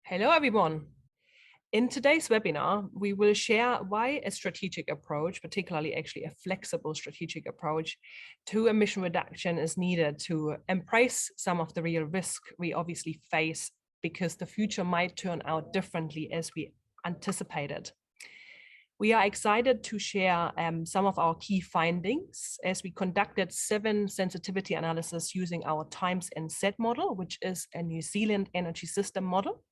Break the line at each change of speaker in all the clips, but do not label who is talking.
Hello, everyone. In today's webinar, we will share why a strategic approach, particularly actually a flexible strategic approach to emission reduction is needed to embrace some of the real risk we obviously face, because the future might turn out differently as we anticipated. We are excited to share some of our key findings as we conducted 7 sensitivity analyses using our Times and Set model, which is a New Zealand energy system model,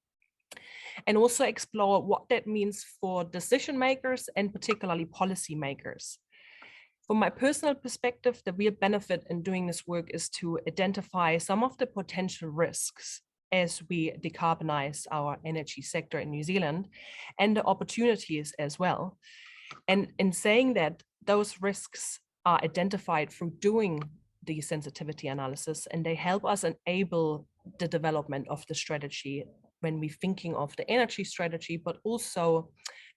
and also explore what that means for decision makers and particularly policy makers. From my personal perspective, the real benefit in doing this work is to identify some of the potential risks as we decarbonize our energy sector in New Zealand, and the opportunities as well. And in saying that, those risks are identified through doing the sensitivity analysis, and they help us enable the development of the strategy when we're thinking of the energy strategy, but also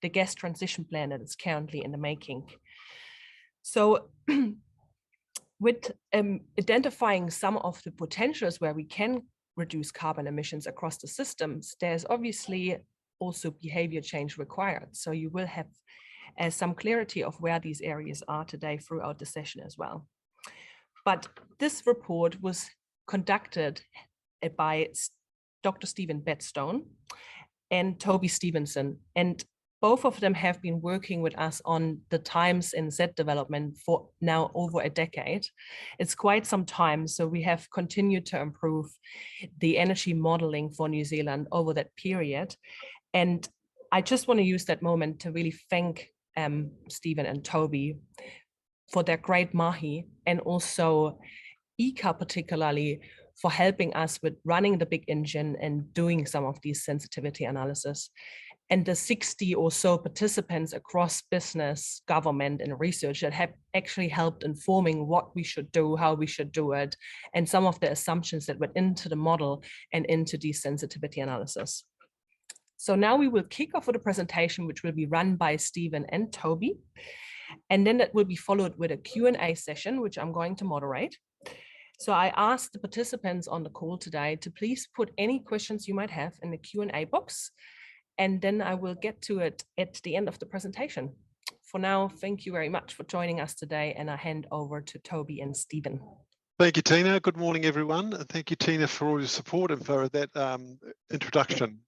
the gas transition plan that is currently in the making. So with identifying some of the potentials where we can reduce carbon emissions across the systems, there's obviously also behavior change required. So you will have some clarity of where these areas are today throughout the session as well. But this report was conducted by Dr. Stephen Batstone and Toby Stevenson, and both of them have been working with us on the Times and Set development for now over a decade. It's quite some time, so we have continued to improve the energy modeling for New Zealand over that period. And I just want to use that moment to really thank Stephen and Toby for their great mahi, and also Ika particularly for helping us with running the big engine and doing some of these sensitivity analysis. And the 60 or so participants across business, government, and research that have actually helped informing what we should do, how we should do it, and some of the assumptions that went into the model and into these sensitivity analysis. So now we will kick off with a presentation, which will be run by Stephen and Toby. And then that will be followed with a Q&A session, which I'm going to moderate. So I asked the participants on the call today to please put any questions you might have in the Q&A box, and then I will get to it at the end of the presentation. For now, thank you very much for joining us today, and I hand over to Toby and Stephen.
Thank you, Tina. Good morning, everyone. And thank you, Tina, for all your support and for that introduction.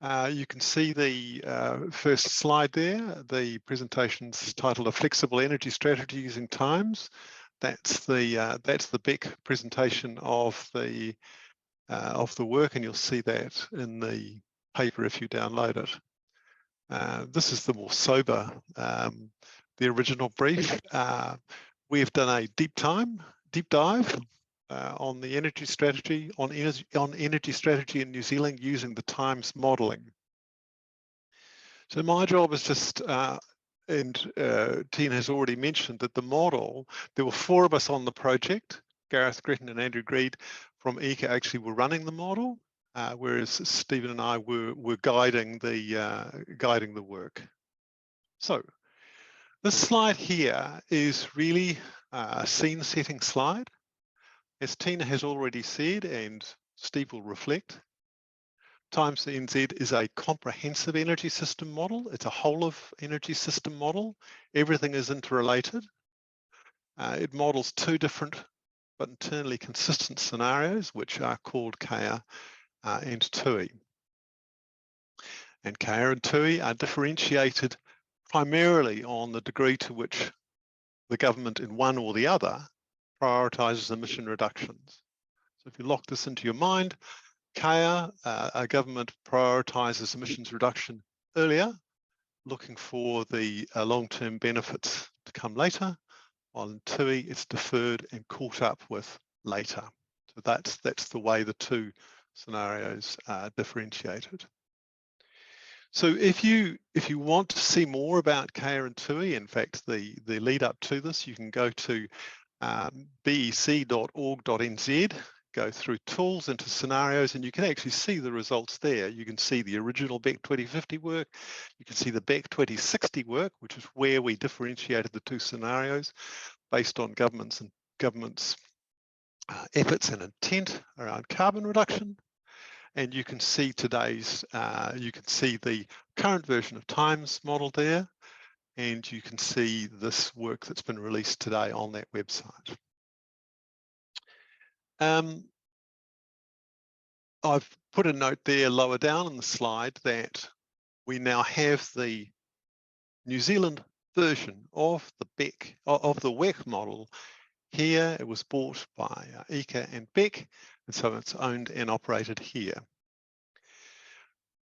You can see the first slide there. The presentation's titled "A Flexible Energy Strategy Using Times." That's the BEC presentation of the work, and you'll see that in the paper if you download it. This is the more sober, the original brief. We've done a deep dive on the energy strategy, on energy strategy in New Zealand using the Times modelling. So my job is just, and Tina has already mentioned that the model, there were 4 of us on the project. Gareth Gretton and Andrew Greed from ECA actually were running the model, whereas Stephen and I were guiding the work. So this slide here is really a scene setting slide. As Tina has already said, and Steve will reflect, Times NZ is a comprehensive energy system model. It's a whole of energy system model. Everything is interrelated. It models 2 different but internally consistent scenarios, which are called Kea and Tui. And Kea and Tui are differentiated primarily on the degree to which the government in one or the other prioritises emission reductions. So if you lock this into your mind, Kea, a government prioritises emissions reduction earlier, looking for the long-term benefits to come later, while in Tui it's deferred and caught up with later. So that's the way the 2 scenarios are differentiated. So if you want to see more about Kea and Tui, in fact the lead up to this, you can go to bec.org.nz, go through tools into scenarios, and you can actually see the results there. You can see the original BEC 2050 work, you can see the BEC 2060 work, which is where we differentiated the 2 scenarios based on governments efforts and intent around carbon reduction. And you can see you can see the current version of Times model there, and you can see this work that's been released today on that website. I've put a note there lower down in the slide that we now have the New Zealand version of the WEC model here. It was bought by Ika and Beck, and so it's owned and operated here.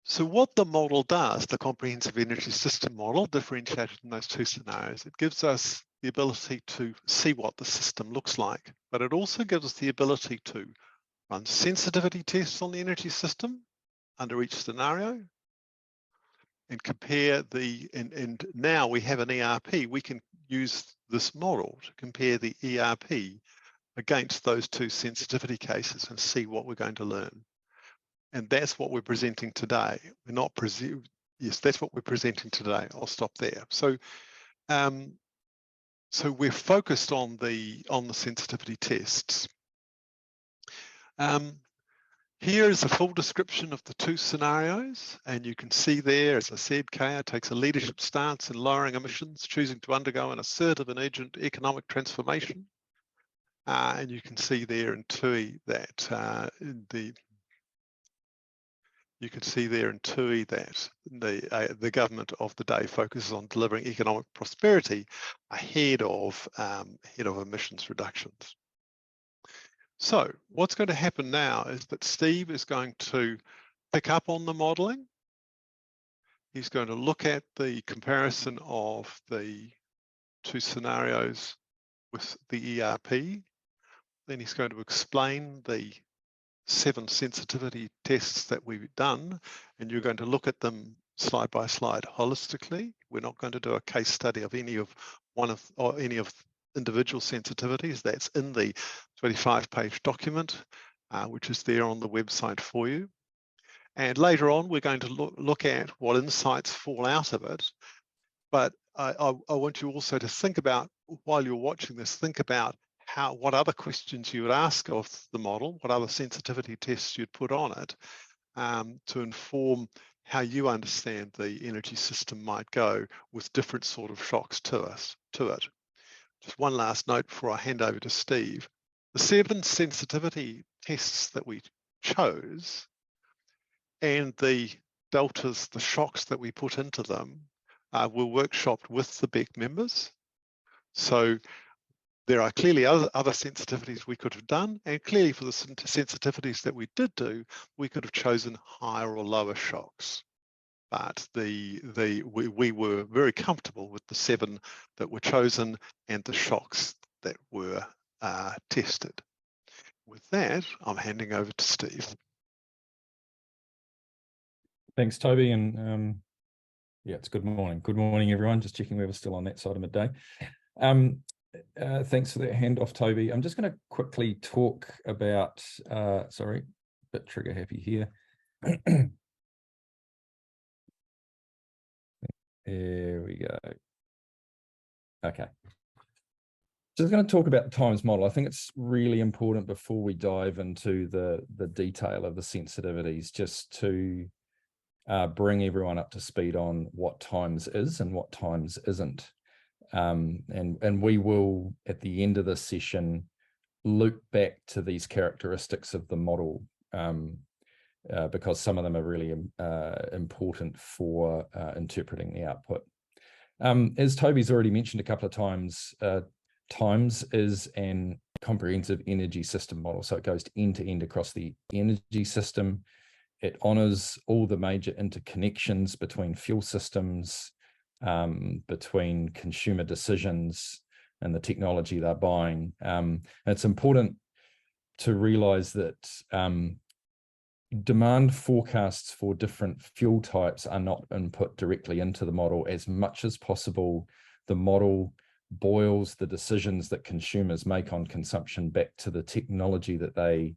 So what the model does, the comprehensive energy system model, differentiated in those two scenarios, it gives us the ability to see what the system looks like, but it also gives us the ability to run sensitivity tests on the energy system under each scenario and compare and now we have an ERP. We can use this model to compare the ERP against those two sensitivity cases and see what we're going to learn. And that's what we're presenting today. We're not yes, that's what we're presenting today. I'll stop there. So, so we're focused on the sensitivity tests. Here is a full description of the two scenarios, and you can see there, as I said, Kaya takes a leadership stance in lowering emissions, choosing to undergo an assertive and urgent economic transformation. And you can see there in TUI that you can see there in TUI that the government of the day focuses on delivering economic prosperity ahead of emissions reductions. So what's going to happen now is that Steve is going to pick up on the modelling. He's going to look at the comparison of the two scenarios with the ERP. Then he's going to explain the 7 sensitivity tests that we've done, and you're going to look at them slide by slide holistically. We're not going to do a case study of any of individual sensitivities. That's in the 25-page document, which is there on the website for you. And later on, we're going to look at what insights fall out of it. But I want you also to think about, while you're watching this, think about what other questions you would ask of the model, what other sensitivity tests you'd put on it, to inform how you understand the energy system might go with different sort of shocks to it. Just one last note before I hand over to Steve. The 7 sensitivity tests that we chose and the deltas, the shocks that we put into them, were workshopped with the BEC members. So there are clearly other sensitivities we could have done, and clearly for the sensitivities that we did do, we could have chosen higher or lower shocks. But we were very comfortable with the 7 that were chosen and the shocks that were tested. With that, I'm handing over to Steve.
Thanks, Toby, and yeah, it's good morning. Good morning, everyone. Just checking we were still on that side of midday. Thanks for that handoff, Toby. I'm just going to quickly talk about, sorry, a bit trigger happy here. There we go. Okay. Just going to talk about the Times model. I think it's really important before we dive into the detail of the sensitivities, just to bring everyone up to speed on what Times is and what Times isn't. And we will, at the end of this session, loop back to these characteristics of the model, because some of them are really important for interpreting the output. As Toby's already mentioned a couple of times, Times is an comprehensive energy system model. So it goes end to end across the energy system. It honors all the major interconnections between fuel systems, between consumer decisions and the technology they're buying. It's important to realize that demand forecasts for different fuel types are not input directly into the model. As much as possible, the model boils the decisions that consumers make on consumption back to the technology that they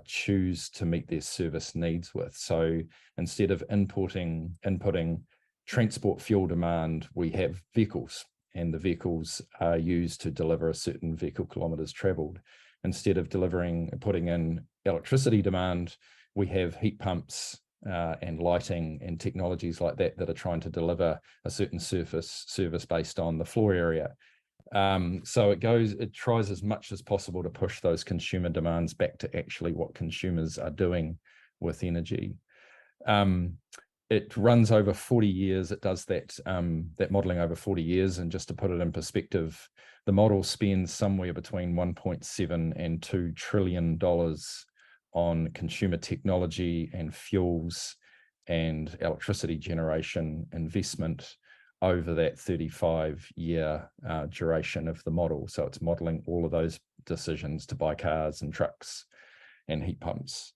choose to meet their service needs with. So instead of inputting transport fuel demand, we have vehicles, and the vehicles are used to deliver a certain vehicle kilometers traveled. Instead of putting in electricity demand, we have heat pumps and lighting and technologies like that that are trying to deliver a certain service based on the floor area. So it tries as much as possible to push those consumer demands back to actually what consumers are doing with energy. It runs over 40 years. It does that modeling over 40 years. And just to put it in perspective, the model spends somewhere between 1.7 and $2 trillion on consumer technology and fuels and electricity generation investment over that 35-year duration of the model. So it's modeling all of those decisions to buy cars and trucks and heat pumps.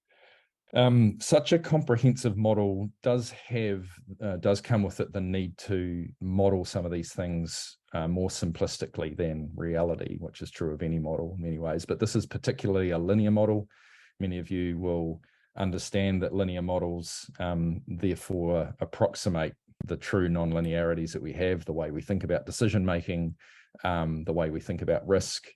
Such a comprehensive model does come with it the need to model some of these things more simplistically than reality, which is true of any model in many ways. But this is particularly a linear model. Many of you will understand that linear models therefore approximate the true non-linearities that we have, the way we think about decision making, the way we think about risk.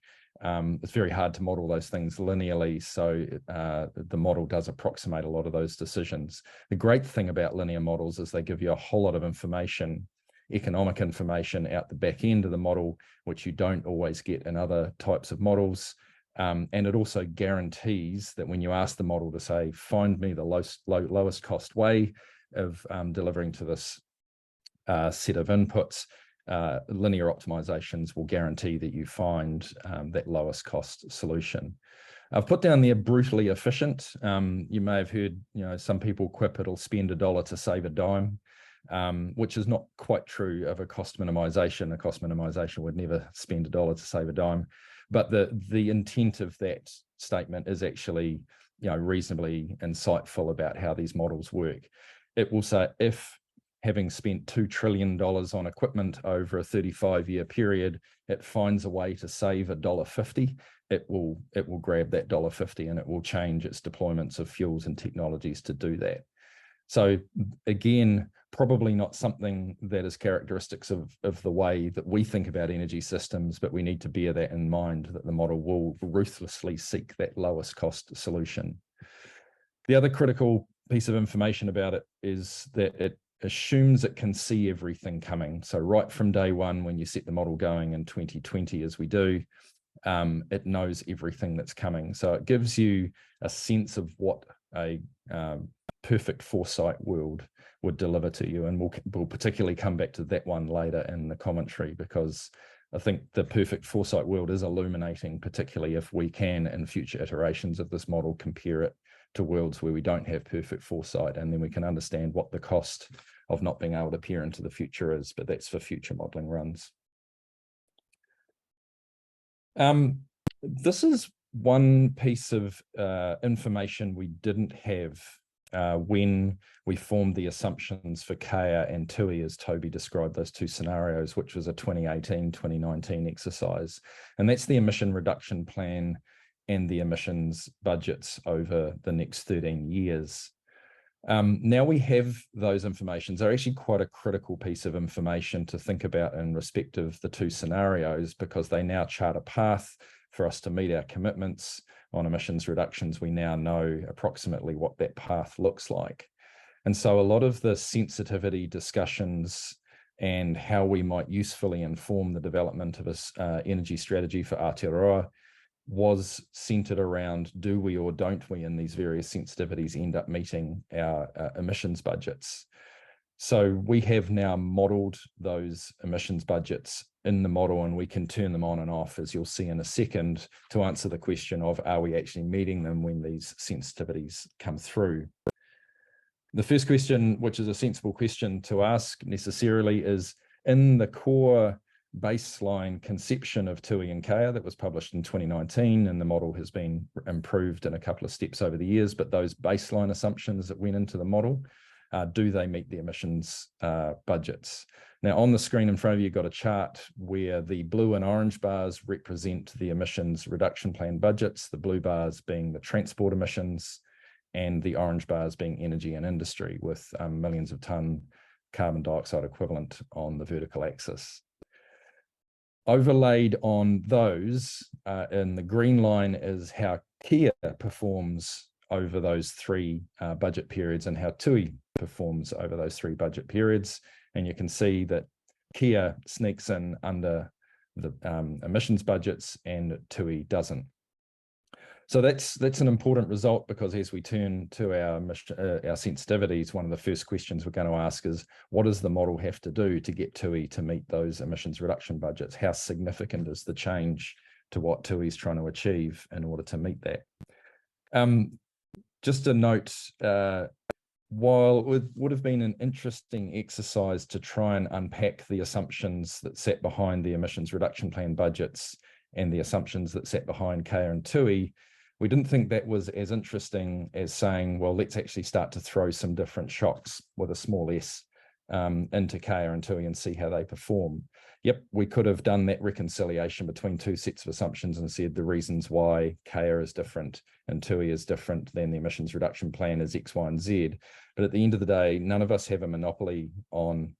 It's very hard to model those things linearly, so the model does approximate a lot of those decisions. The great thing about linear models is they give you a whole lot of information, economic information out the back end of the model, which you don't always get in other types of models. And it also guarantees that when you ask the model to say, find me the lowest cost way of delivering to this set of inputs, linear optimizations will guarantee that you find that lowest cost solution. I've put down there brutally efficient. You may have heard, some people quip it'll spend $1 to save a dime, which is not quite true of a cost minimization. A cost minimization would never spend $1 to save a dime. But the intent of that statement is actually, reasonably insightful about how these models work. It will say if, having spent $2 trillion on equipment over a 35-year period, it finds a way to save $1.50, it will grab that $1.50 and it will change its deployments of fuels and technologies to do that. So again, probably not something that is characteristics of the way that we think about energy systems, but we need to bear that in mind, that the model will ruthlessly seek that lowest cost solution. The other critical piece of information about it is that it assumes it can see everything coming. So right from day one, when you set the model going in 2020, as we do, it knows everything that's coming. So it gives you a sense of what a perfect foresight world would deliver to you. And we'll particularly come back to that one later in the commentary, because I think the perfect foresight world is illuminating, particularly if we can, in future iterations of this model, compare it to worlds where we don't have perfect foresight, and then we can understand what the cost of not being able to peer into the future is, but that's for future modeling runs. This is one piece of information we didn't have when we formed the assumptions for Kea and TUI, as Toby described those two scenarios, which was a 2018-2019 exercise. And that's the emission reduction plan and the emissions budgets over the next 13 years. Now we have those informations. They're actually quite a critical piece of information to think about in respect of the two scenarios, because they now chart a path for us to meet our commitments on emissions reductions. We now know approximately what that path looks like. And so a lot of the sensitivity discussions and how we might usefully inform the development of an energy strategy for Aotearoa was centered around, do we or don't we in these various sensitivities end up meeting our emissions budgets? So we have now modeled those emissions budgets in the model, and we can turn them on and off, as you'll see in a second, to answer the question of, are we actually meeting them when these sensitivities come through? The first question, which is a sensible question to ask necessarily, is in the core baseline conception of TUI and Kea that was published in 2019, and the model has been improved in a couple of steps over the years, but those baseline assumptions that went into the model, do they meet the emissions budgets? Now on the screen in front of you, you've got a chart where the blue and orange bars represent the emissions reduction plan budgets, the blue bars being the transport emissions, and the orange bars being energy and industry, with millions of tonne carbon dioxide equivalent on the vertical axis. Overlaid on those in the green line is how Kea performs over those three budget periods and how TUI performs over those three budget periods. And you can see that Kia sneaks in under the emissions budgets and TUI doesn't. So that's an important result, because as we turn to our sensitivities, one of the first questions we're going to ask is, what does the model have to do to get TUI to meet those emissions reduction budgets? How significant is the change to what TUI is trying to achieve in order to meet that? Just a note, while it would have been an interesting exercise to try and unpack the assumptions that sat behind the emissions reduction plan budgets and the assumptions that sat behind Kia and TUI, we didn't think that was as interesting as saying, well, let's actually start to throw some different shocks with a small s into Kia and TUI and see how they perform. Yep, we could have done that reconciliation between two sets of assumptions and said the reasons why Kia is different and TUI is different than the emissions reduction plan is X, Y, and Z. But at the end of the day, none of us have a monopoly on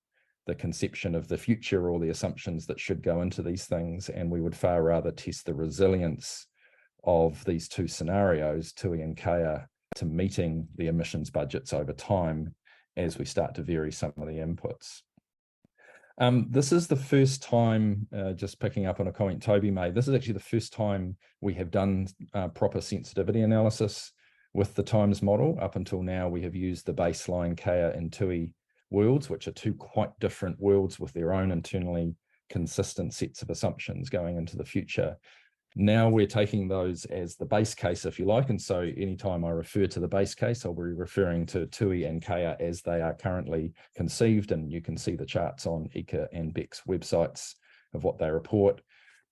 the conception of the future or the assumptions that should go into these things. And we would far rather test the resilience of these two scenarios, TUI and Kia, to meeting the emissions budgets over time as we start to vary some of the inputs. This is the first time, just picking up on a comment Toby made, this is actually the first time we have done proper sensitivity analysis with the TIMES model. Up until now, we have used the baseline Kia and TUI worlds, which are two quite different worlds with their own internally consistent sets of assumptions going into the future. Now we're taking those as the base case, if you like, and so anytime I refer to the base case, I'll be referring to TUI and Kia as they are currently conceived, and you can see the charts on ECA and BEC's websites of what they report.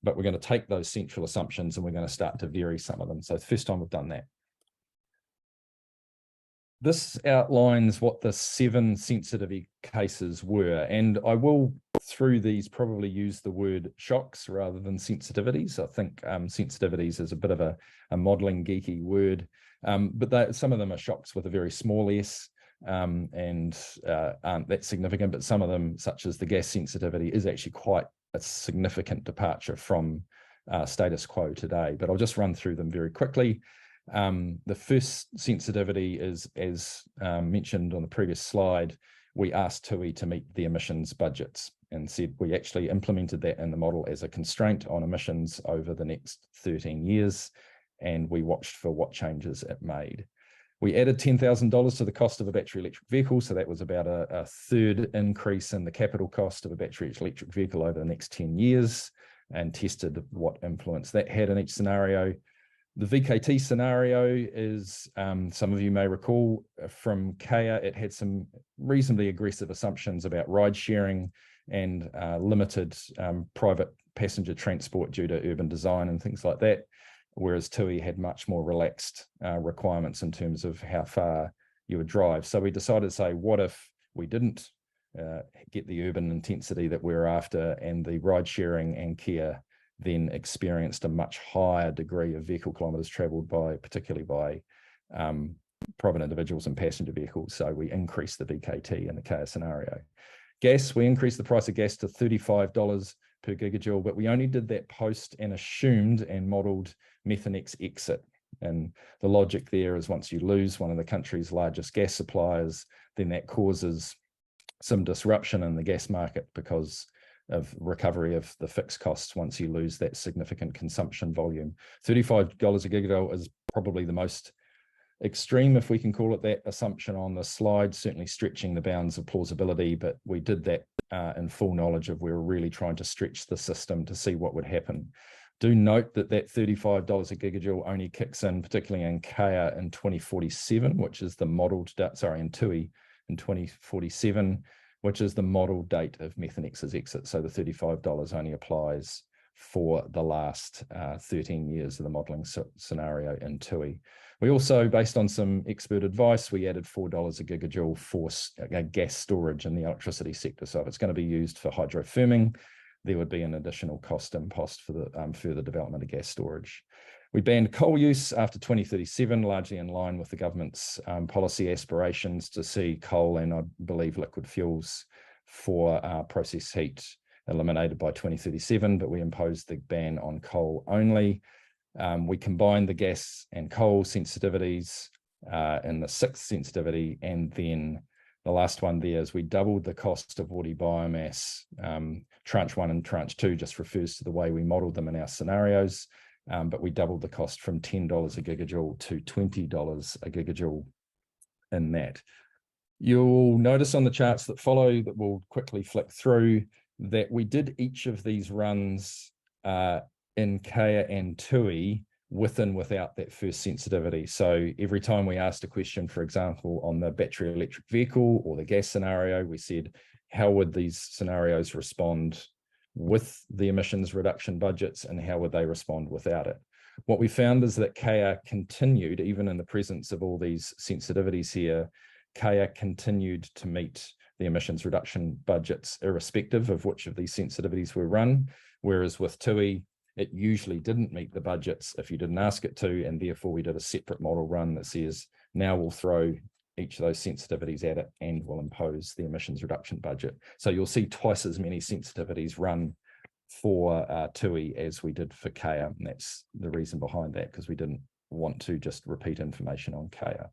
But we're going to take those central assumptions and we're going to start to vary some of them. So the first time we've done that. This outlines what the 7 sensitivity cases were, and I will, through these, probably use the word shocks rather than sensitivities. I think sensitivities is a bit of a modeling geeky word, but some of them are shocks with a very small s and aren't that significant, but some of them, such as the gas sensitivity, is actually quite a significant departure from status quo today. But I'll just run through them very quickly. The first sensitivity is, as mentioned on the previous slide, we asked TUI to meet the emissions budgets and said we actually implemented that in the model as a constraint on emissions over the next 13 years, and we watched for what changes it made. We added $10,000 to the cost of a battery electric vehicle, so that was about a third increase in the capital cost of a battery electric vehicle over the next 10 years, and tested what influence that had in each scenario. The VKT scenario is, some of you may recall from Kia, it had some reasonably aggressive assumptions about ride sharing and limited private passenger transport due to urban design and things like that, whereas TUI had much more relaxed requirements in terms of how far you would drive. So we decided to say, what if we didn't get the urban intensity that we're after, and the ride sharing and Kia then experienced a much higher degree of vehicle kilometres travelled by, particularly by private individuals and passenger vehicles. So we increased the VKT in the Kia scenario. Gas, we increased the price of gas to $35 per gigajoule, but we only did that post and assumed and modelled Methanex exit. And the logic there is, once you lose one of the country's largest gas suppliers, then that causes some disruption in the gas market because of recovery of the fixed costs once you lose that significant consumption volume. $35 a gigajoule is probably the most extreme, if we can call it that, assumption on the slide, certainly stretching the bounds of plausibility, but we did that in full knowledge of we were really trying to stretch the system to see what would happen. Do note that that $35 a gigajoule only kicks in, particularly in Kia, in 2047, which is the modelled, in TUI in 2047, which is the model date of Methanex's exit. So the $35 only applies for the last 13 years of the modelling scenario in TUI. We also, based on some expert advice, we added $4 a gigajoule for gas storage in the electricity sector. So if it's going to be used for hydrofirming, there would be an additional cost impost for the further development of gas storage. We banned coal use after 2037, largely in line with the government's policy aspirations to see coal and, I believe, liquid fuels for process heat eliminated by 2037, but we imposed the ban on coal only. We combined the gas and coal sensitivities in the 6th sensitivity, and then the last one there is we doubled the cost of woody biomass. Tranche 1 and Tranche 2 just refers to the way we modeled them in our scenarios, but we doubled the cost from $10 a gigajoule to $20 a gigajoule in that. You'll notice on the charts that follow, that we'll quickly flick through, that we did each of these runs in Kea and Tui with and without that first sensitivity. So every time we asked a question, for example, on the battery electric vehicle or the gas scenario, we said, how would these scenarios respond with the emissions reduction budgets, and how would they respond without it? What we found is that Kea continued, even in the presence of all these sensitivities here, Kea continued to meet the emissions reduction budgets irrespective of which of these sensitivities were run, whereas with Tui, it usually didn't meet the budgets if you didn't ask it to, and therefore we did a separate model run that says, now we'll throw each of those sensitivities at it and we'll impose the emissions reduction budget. So you'll see twice as many sensitivities run for Tui as we did for Kea, and that's the reason behind that, because we didn't want to just repeat information on Kea.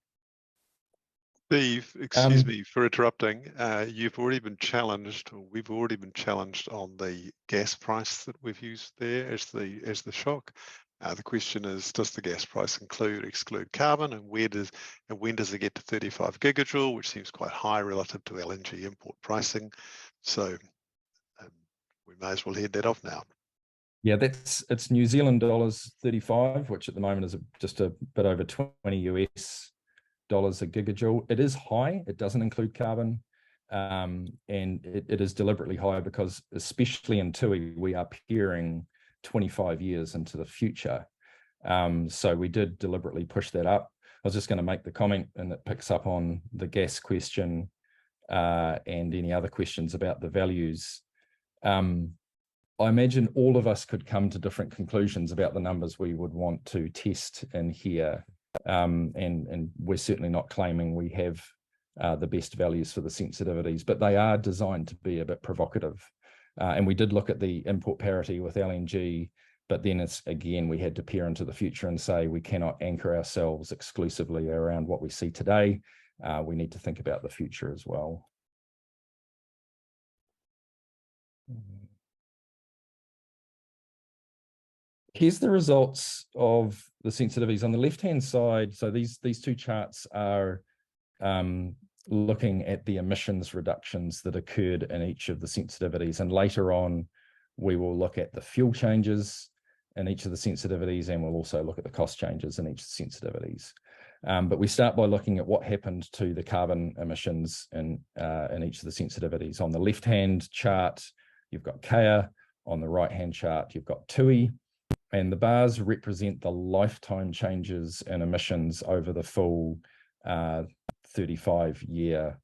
Steve, excuse me for interrupting. You've already been challenged, or we've already been challenged on the gas price that we've used there as the shock. The question is, does the gas price include or exclude carbon, and when does it get to 35 gigajoule, which seems quite high relative to LNG import pricing? So we may as well head that off now.
Yeah, it's New Zealand dollars 35, which at the moment is just a bit over 20 US dollars a gigajoule. It is high. It doesn't include carbon, and it is deliberately high because, especially in Tui, we are peering 25 years into the future. So we did deliberately push that up. I was just going to make the comment, and it picks up on the gas question and any other questions about the values. I imagine all of us could come to different conclusions about the numbers we would want to test in here. And we're certainly not claiming we have the best values for the sensitivities, but they are designed to be a bit provocative. And we did look at the import parity with LNG, but then it's, again, we had to peer into the future and say we cannot anchor ourselves exclusively around what we see today. We need to think about the future as well. Here's the results of the sensitivities on the left-hand side. So these two charts are looking at the emissions reductions that occurred in each of the sensitivities. And later on, we will look at the fuel changes in each of the sensitivities, and we'll also look at the cost changes in each of the sensitivities. But we start by looking at what happened to the carbon emissions in each of the sensitivities. On the left-hand chart, you've got Kea. On the right-hand chart, you've got Tui. And the bars represent the lifetime changes in emissions over the full 35-year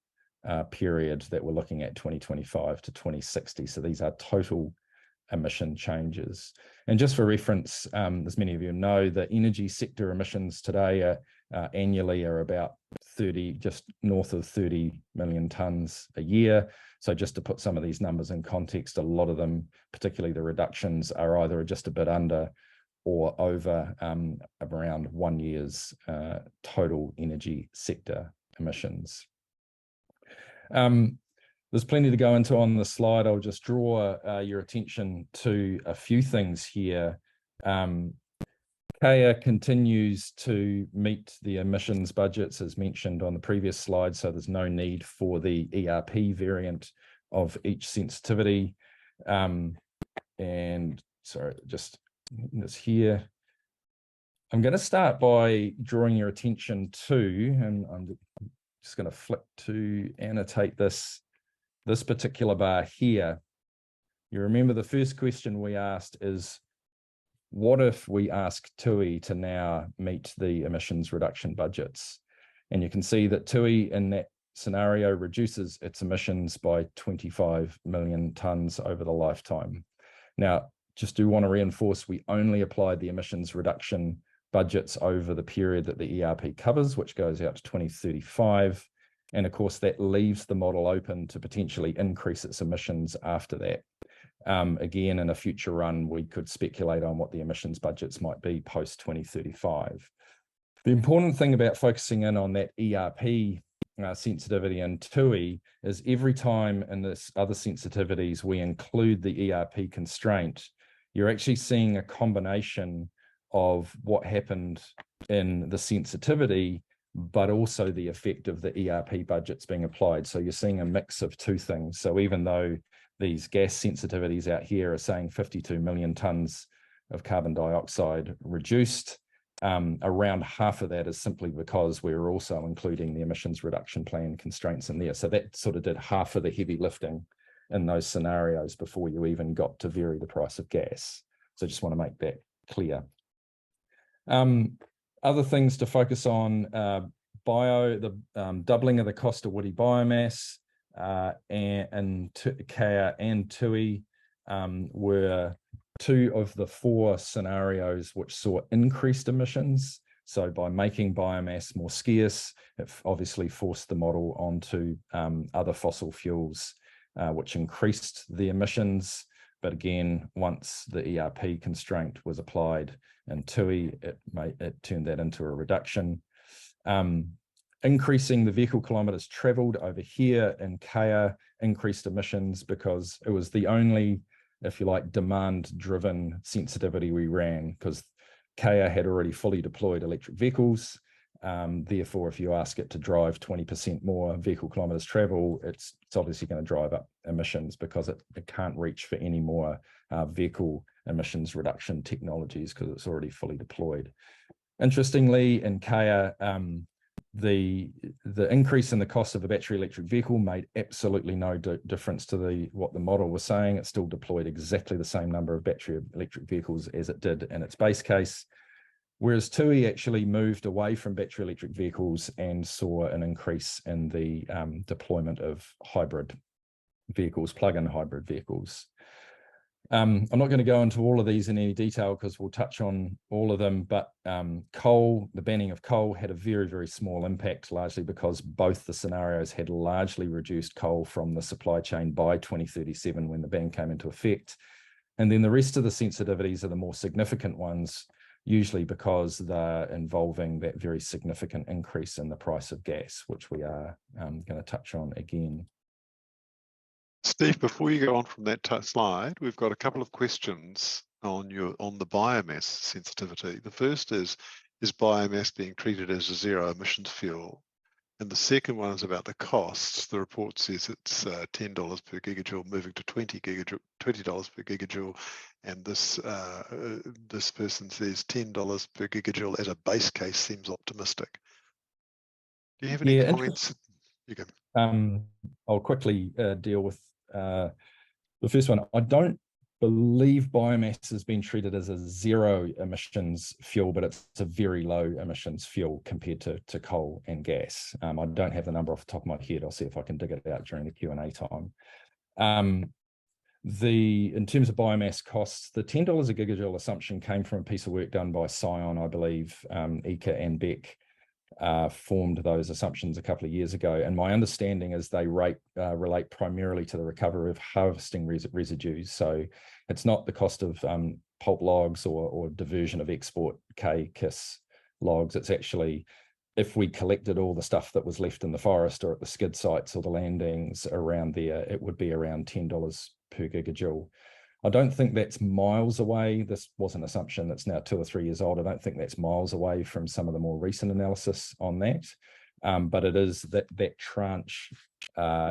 period that we're looking at, 2025 to 2060. So these are total emission changes. And just for reference, as many of you know, the energy sector emissions today annually are about just north of 30 million tonnes a year. So just to put some of these numbers in context, a lot of them, particularly the reductions, are either just a bit under or over around 1 year's total energy sector emissions. There's plenty to go into on the slide. I'll just draw your attention to a few things here. Kea continues to meet the emissions budgets as mentioned on the previous slide, so there's no need for the ERP variant of each sensitivity. And sorry, just this here. I'm going to start by drawing your attention to, and I'm just going to flick to annotate this particular bar here. You remember the first question we asked is, what if we ask Tui to now meet the emissions reduction budgets? And you can see that Tui in that scenario reduces its emissions by 25 million tonnes over the lifetime. Now, just do want to reinforce, we only applied the emissions reduction budgets over the period that the ERP covers, which goes out to 2035. And of course, that leaves the model open to potentially increase its emissions after that. Again, in a future run, we could speculate on what the emissions budgets might be post 2035. The important thing about focusing in on that ERP sensitivity and TUI is every time in this other sensitivities we include the ERP constraint, you're actually seeing a combination of what happened in the sensitivity, but also the effect of the ERP budgets being applied. So you're seeing a mix of two things. So even though these gas sensitivities out here are saying 52 million tonnes of carbon dioxide reduced, around half of that is simply because we're also including the emissions reduction plan constraints in there. So that sort of did half of the heavy lifting in those scenarios before you even got to vary the price of gas. So I just want to make that clear. Other things to focus on, the doubling of the cost of woody biomass and Kea and TUI were two of the four scenarios which saw increased emissions. So by making biomass more scarce, it obviously forced the model onto other fossil fuels, which increased the emissions. But again, once the ERP constraint was applied in TUI, it turned that into a reduction. Increasing the vehicle kilometres travelled over here in Kea increased emissions because it was the only, if you like, demand-driven sensitivity we ran, because Kea had already fully deployed electric vehicles. Therefore, if you ask it to drive 20% more vehicle kilometres travel, it's obviously going to drive up emissions because it can't reach for any more vehicle emissions reduction technologies because it's already fully deployed. Interestingly, in Kea, the increase in the cost of a battery electric vehicle made absolutely no difference to what the model was saying. It still deployed exactly the same number of battery electric vehicles as it did in its base case. Whereas TUI actually moved away from battery electric vehicles and saw an increase in the deployment of hybrid vehicles, plug-in hybrid vehicles. I'm not going to go into all of these in any detail because we'll touch on all of them, but coal, the banning of coal had a very, very small impact, largely because both the scenarios had largely reduced coal from the supply chain by 2037 when the ban came into effect. And then the rest of the sensitivities are the more significant ones, usually because they're involving that very significant increase in the price of gas, which we are going to touch on again.
Steve, before you go on from that slide, we've got a couple of questions on the biomass sensitivity. The first is biomass being treated as a zero emissions fuel? And the second one is about the costs. The report says it's $10 per gigajoule, moving to $20 per gigajoule, and this person says $10 per gigajoule as a base case seems optimistic. Do you have any comments? You go.
I'll quickly deal with the first one. I don't believe biomass has been treated as a zero emissions fuel, but it's a very low emissions fuel compared to coal and gas. I don't have the number off the top of my head. I'll see if I can dig it out during the Q&A time. In terms of biomass costs, the $10 a gigajoule assumption came from a piece of work done by Scion, I believe. Ika and Beck formed those assumptions a couple of years ago, and my understanding is they relate primarily to the recovery of harvesting residues. So it's not the cost of pulp logs or diversion of export KISS logs. It's actually, if we collected all the stuff that was left in the forest or at the skid sites or the landings around there, it would be around $10 per gigajoule. I don't think that's miles away. This was an assumption that's now 2 or 3 years old. I don't think that's miles away from some of the more recent analysis on that. But it is that tranche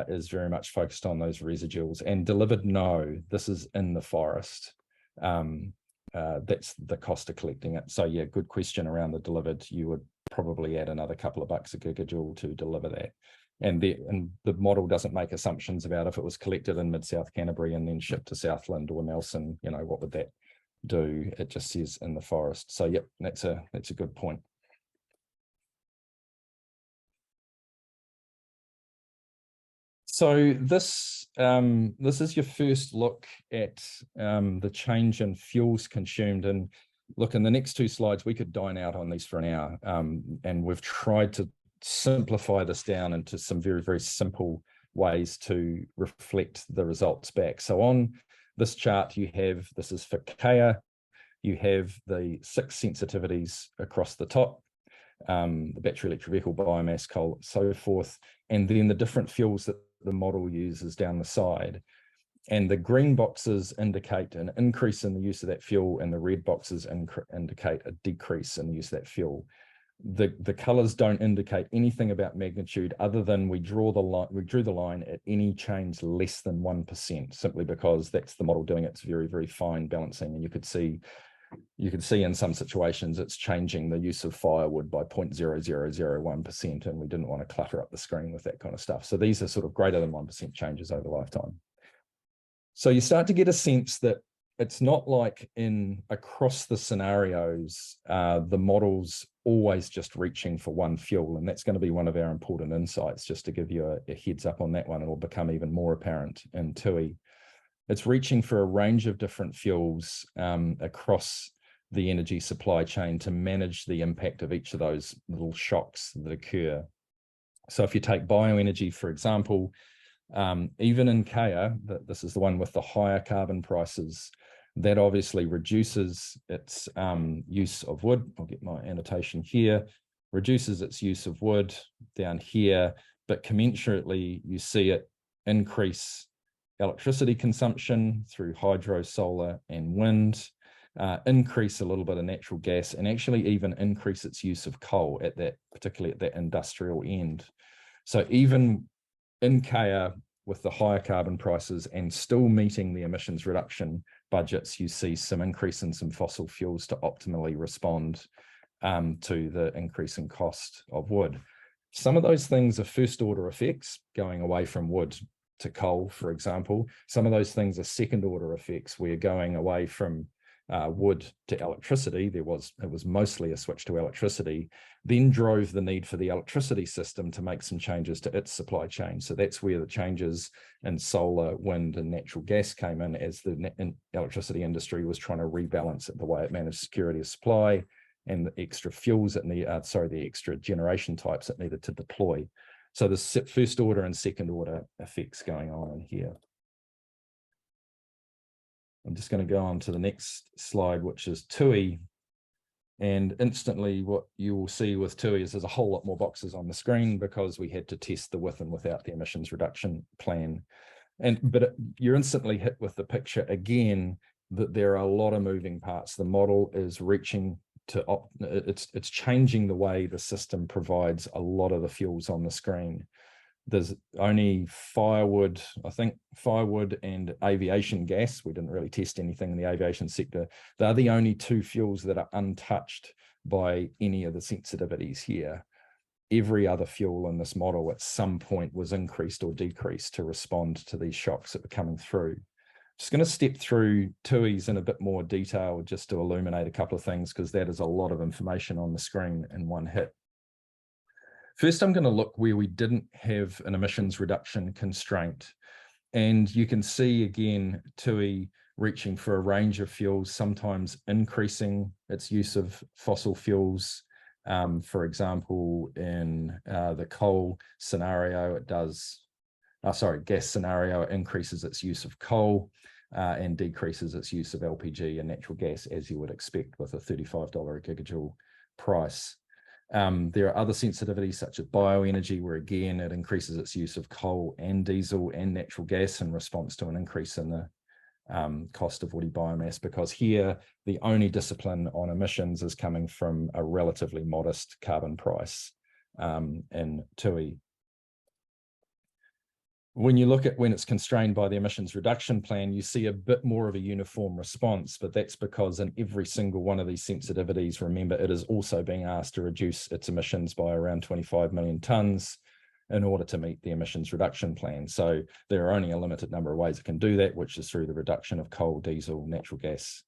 is very much focused on those residuals. And delivered, no, this is in the forest. That's the cost of collecting it. So yeah, good question around the delivered. You would probably add another couple of bucks a gigajoule to deliver that. And the model doesn't make assumptions about if it was collected in mid-South Canterbury and then shipped to Southland or Nelson, what would that do? It just says in the forest. So yep, that's a good point. So this is your first look at the change in fuels consumed. And look, in the next 2 slides, we could dine out on these for an hour. And we've tried to simplify this down into some very, very simple ways to reflect the results back. So on this chart, this is for Kea, you have the 6 sensitivities across the top. the battery electric vehicle biomass, coal, so forth, and then the different fuels that the model uses down the side. And the green boxes indicate an increase in the use of that fuel, and the red boxes indicate a decrease in the use of that fuel. The colors don't indicate anything about magnitude other than we drew the line at any change less than 1%, simply because that's the model doing its very, very fine balancing. And you could see in some situations it's changing the use of firewood by 0.0001%, and we didn't want to clutter up the screen with that kind of stuff. So these are sort of greater than 1% changes over lifetime. So you start to get a sense that it's not like across the scenarios, the model's always just reaching for one fuel. And that's going to be one of our important insights, just to give you a heads up on that one. It'll become even more apparent in TUI. It's reaching for a range of different fuels across the energy supply chain to manage the impact of each of those little shocks that occur. So if you take bioenergy, for example, even in Kea, this is the one with the higher carbon prices, that obviously reduces its use of wood. I'll get my annotation here, reduces its use of wood down here, but commensurately you see it increase electricity consumption through hydro, solar, and wind, increase a little bit of natural gas, and actually even increase its use of coal particularly at that industrial end. So even in Kea, with the higher carbon prices and still meeting the emissions reduction budgets, you see some increase in some fossil fuels to optimally respond to the increase in cost of wood. Some of those things are first order effects, going away from wood to coal, for example. Some of those things are second order effects. We're going away from wood to electricity. It was mostly a switch to electricity, then drove the need for the electricity system to make some changes to its supply chain. So that's where the changes in solar, wind, and natural gas came in, as the electricity industry was trying to rebalance it, the way it managed security of supply and the extra fuels it needed, the extra generation types it needed to deploy. So there's first order and second order effects going on in here. I'm just going to go on to the next slide, which is TUI. And instantly what you will see with TUI is there's a whole lot more boxes on the screen, because we had to test the with and without the emissions reduction plan. But you're instantly hit with the picture again that there are a lot of moving parts. The model is reaching to, it's changing the way the system provides a lot of the fuels on the screen. There's only firewood, I think firewood and aviation gas. We didn't really test anything in the aviation sector. They're the only two fuels that are untouched by any of the sensitivities here. Every other fuel in this model at some point was increased or decreased to respond to these shocks that were coming through. Just going to step through TUI's in a bit more detail just to illuminate a couple of things, because that is a lot of information on the screen in one hit. First, I'm going to look where we didn't have an emissions reduction constraint. And you can see again, TUI reaching for a range of fuels, sometimes increasing its use of fossil fuels. For example, in the coal scenario, it does, gas scenario, it increases its use of coal and decreases its use of LPG and natural gas, as you would expect with a $35 a gigajoule price. There are other sensitivities such as bioenergy, where again, it increases its use of coal and diesel and natural gas in response to an increase in the cost of woody biomass, because here the only discipline on emissions is coming from a relatively modest carbon price in TUI. When you look at when it's constrained by the emissions reduction plan, you see a bit more of a uniform response, but that's because in every single one of these sensitivities, remember, it is also being asked to reduce its emissions by around 25 million tonnes in order to meet the emissions reduction plan. So there are only a limited number of ways it can do that, which is through the reduction of coal, diesel, natural gas,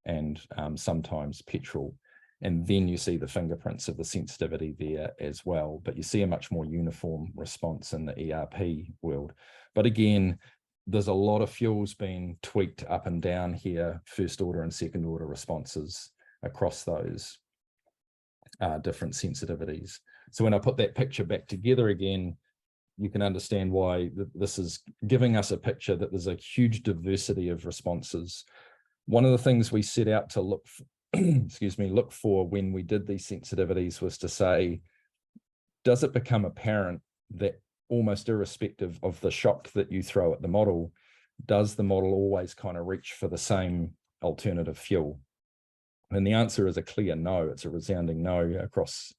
and sometimes petrol. And then you see the fingerprints of the sensitivity there as well. But you see a much more uniform response in the ERP world. But again, there's a lot of fuels being tweaked up and down here, first order and second order responses across those different sensitivities. So when I put that picture back together again, you can understand why this is giving us a picture that there's a huge diversity of responses. One of the things we set out to look excuse me, look for when we did these sensitivities was to say, does it become apparent that almost irrespective of the shock that you throw at the model, does the model always kind of reach for the same alternative fuel? And the answer is a clear no. It's a resounding no across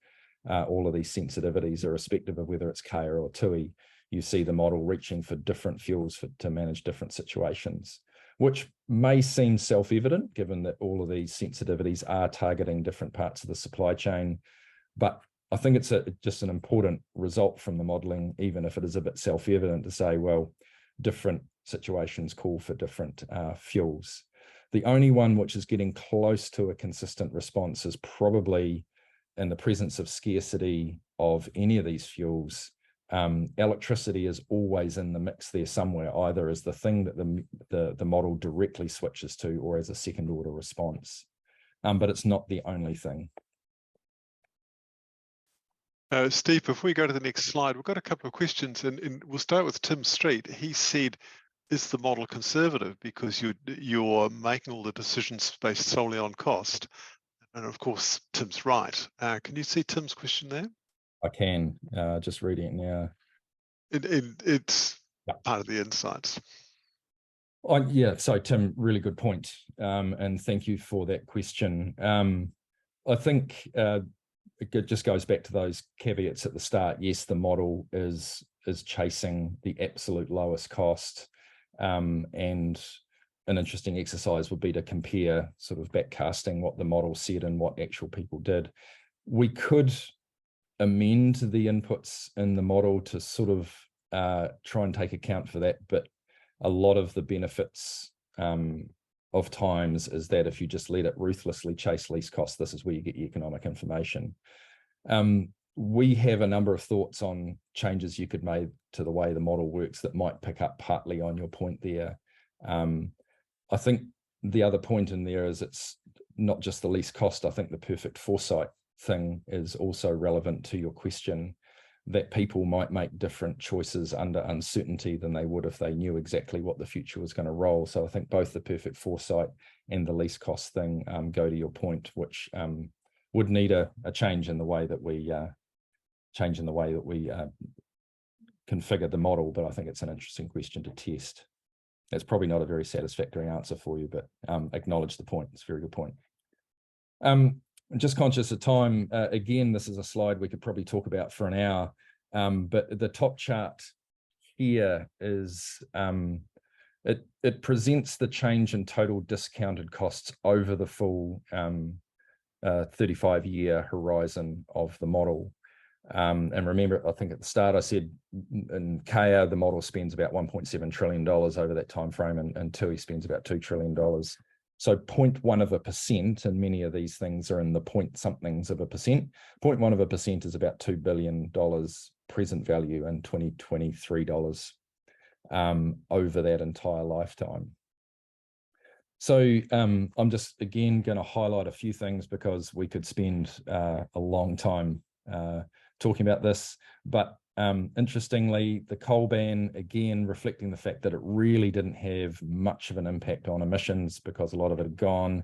all of these sensitivities, irrespective of whether it's Kaya or TUI. You see the model reaching for different fuels to manage different situations, which may seem self-evident given that all of these sensitivities are targeting different parts of the supply chain. But I think it's just an important result from the modelling, even if it is a bit self-evident, to say, well, different situations call for different fuels. The only one which is getting close to a consistent response is probably in the presence of scarcity of any of these fuels. Electricity is always in the mix there somewhere, either as the thing that the model directly switches to or as a second order response. But it's not the only thing.
Steve, before we go to the next slide, we've got a couple of questions, and we'll start with Tim Street. He said, is the model conservative because you're making all the decisions based solely on cost? And of course, Tim's right. Can you see Tim's question there?
I can, just reading it now.
It's part of the insights.
Yeah, so Tim, really good point. And thank you for that question. I think it just goes back to those caveats at the start. Yes, the model is chasing the absolute lowest cost. And an interesting exercise would be to compare sort of backcasting what the model said and what actual people did. We could amend the inputs in the model to sort of try and take account for that, but a lot of the benefits of times is that if you just let it ruthlessly chase least cost, this is where you get your economic information. We have a number of thoughts on changes you could make to the way the model works that might pick up partly on your point there. I think the other point in there is it's not just the least cost. I think the perfect foresight thing is also relevant to your question, that people might make different choices under uncertainty than they would if they knew exactly what the future was going to roll. So I think both the perfect foresight and the least cost thing go to your point, which would need a change in the way that we configure the model. But I think it's an interesting question to test. It's probably not a very satisfactory answer for you, but acknowledge the point. It's a very good point. I'm just conscious of time. Again, this is a slide we could probably talk about for an hour, but the top chart here is, it presents the change in total discounted costs over the full 35-year horizon of the model. And remember, I think at the start I said in Kaya, the model spends about $1.7 trillion over that time frame, and TUI spends about $2 trillion. So 0.1%, and many of these things are in the point somethings of a percent. 0.1% is about $2 billion present value in 2023 dollars over that entire lifetime. So I'm just again going to highlight a few things because we could spend a long time talking about this, but interestingly, the coal ban, again, reflecting the fact that it really didn't have much of an impact on emissions because a lot of it had gone.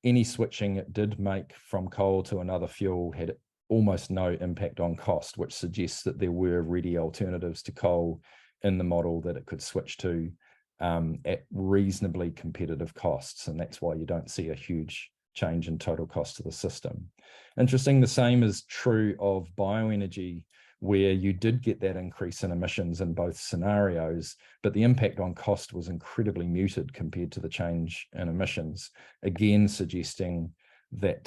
Any switching it did make from coal to another fuel had almost no impact on cost, which suggests that there were ready alternatives to coal in the model that it could switch to at reasonably competitive costs. And that's why you don't see a huge change in total cost to the system. Interesting, the same is true of bioenergy, where you did get that increase in emissions in both scenarios, but the impact on cost was incredibly muted compared to the change in emissions, again suggesting that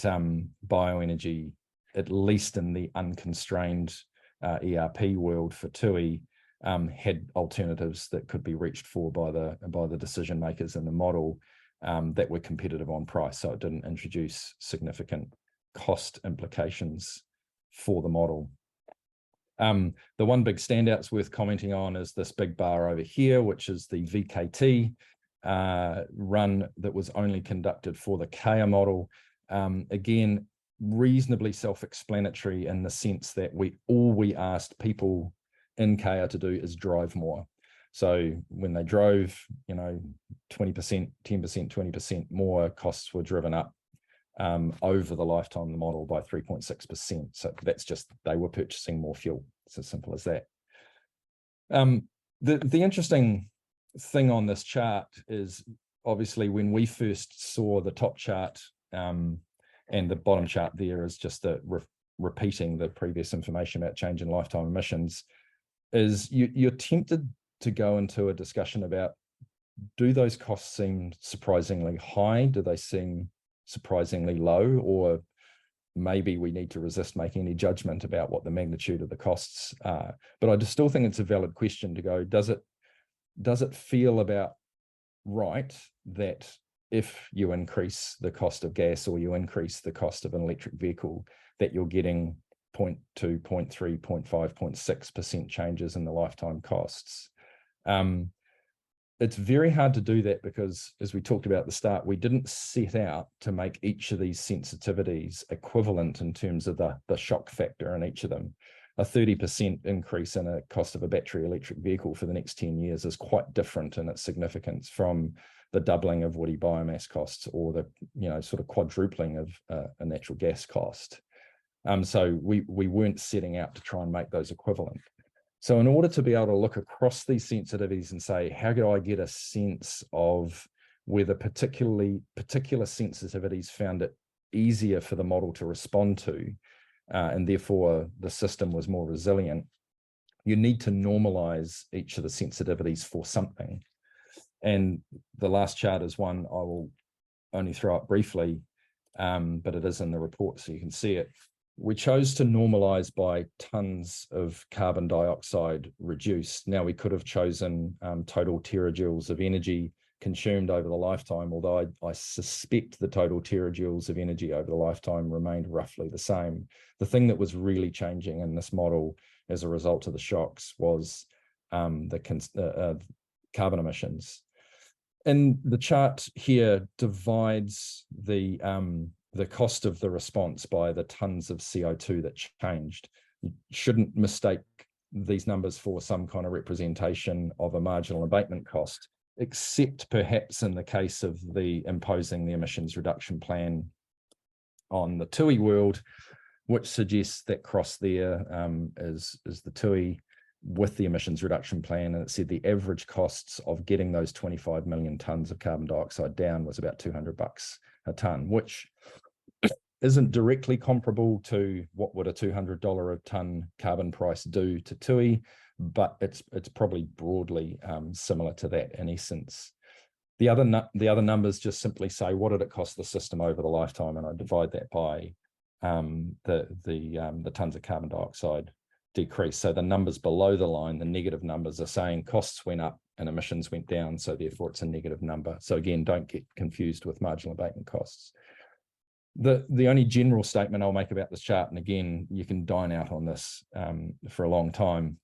bioenergy, at least in the unconstrained ERP world for TUI, had alternatives that could be reached for by the decision makers in the model that were competitive on price, so it didn't introduce significant cost implications for the model. The one big standout's worth commenting on is this big bar over here, which is the VKT run that was only conducted for the Kaya model. Again, reasonably self-explanatory in the sense that all we asked people in Kaya to do is drive more. So when they drove, 20%, 10%, 20% more, costs were driven up. over the lifetime of the model by 3.6%. So that's just, they were purchasing more fuel. It's as simple as that. The interesting thing on this chart is obviously when we first saw the top chart and the bottom chart there is just the repeating the previous information about change in lifetime emissions, is you're tempted to go into a discussion about, do those costs seem surprisingly high? Do they seem surprisingly low? Or maybe we need to resist making any judgment about what the magnitude of the costs are. But I still think it's a valid question to go, does it feel about right that if you increase the cost of gas or you increase the cost of an electric vehicle, that you're getting 0.2, 0.3, 0.5, 0.6% changes in the lifetime costs? It's very hard to do that because, as we talked about at the start, we didn't set out to make each of these sensitivities equivalent in terms of the shock factor in each of them. A 30% increase in a cost of a battery electric vehicle for the next 10 years is quite different in its significance from the doubling of woody biomass costs or the sort of quadrupling of a natural gas cost. So we weren't setting out to try and make those equivalent. So in order to be able to look across these sensitivities and say, how do I get a sense of whether particular sensitivities found it easier for the model to respond to, and therefore the system was more resilient, you need to normalize each of the sensitivities for something. And the last chart is one I will only throw up briefly, but it is in the report so you can see it. We chose to normalize by tons of carbon dioxide reduced. Now we could have chosen total terajoules of energy consumed over the lifetime, although I suspect the total terajoules of energy over the lifetime remained roughly the same. The thing that was really changing in this model as a result of the shocks was the carbon emissions. And the chart here divides the cost of the response by the tons of CO2 that changed. You shouldn't mistake these numbers for some kind of representation of a marginal abatement cost, except perhaps in the case of the imposing the emissions reduction plan on the TUI world, which suggests that cross there is the TUI with the emissions reduction plan. And it said the average costs of getting those 25 million tons of carbon dioxide down was about $200 a ton, which isn't directly comparable to what would a $200 a ton carbon price do to TUI, but it's probably broadly similar to that in essence. The other numbers just simply say, what did it cost the system over the lifetime? And I divide that by the tons of carbon dioxide decrease. So the numbers below the line, the negative numbers, are saying costs went up and emissions went down, so therefore it's a negative number. So again, don't get confused with marginal abatement costs. The only general statement I'll make about this chart, and again, you can dine out on this for a long time,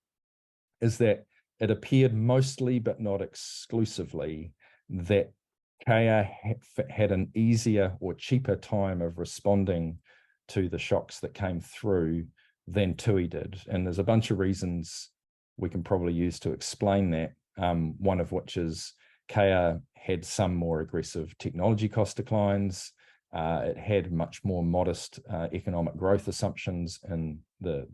is that it appeared mostly, but not exclusively, that Kea had an easier or cheaper time of responding to the shocks that came through than TUI did. And there's a bunch of reasons we can probably use to explain that, one of which is Kea had some more aggressive technology cost declines. It had much more modest economic growth assumptions in the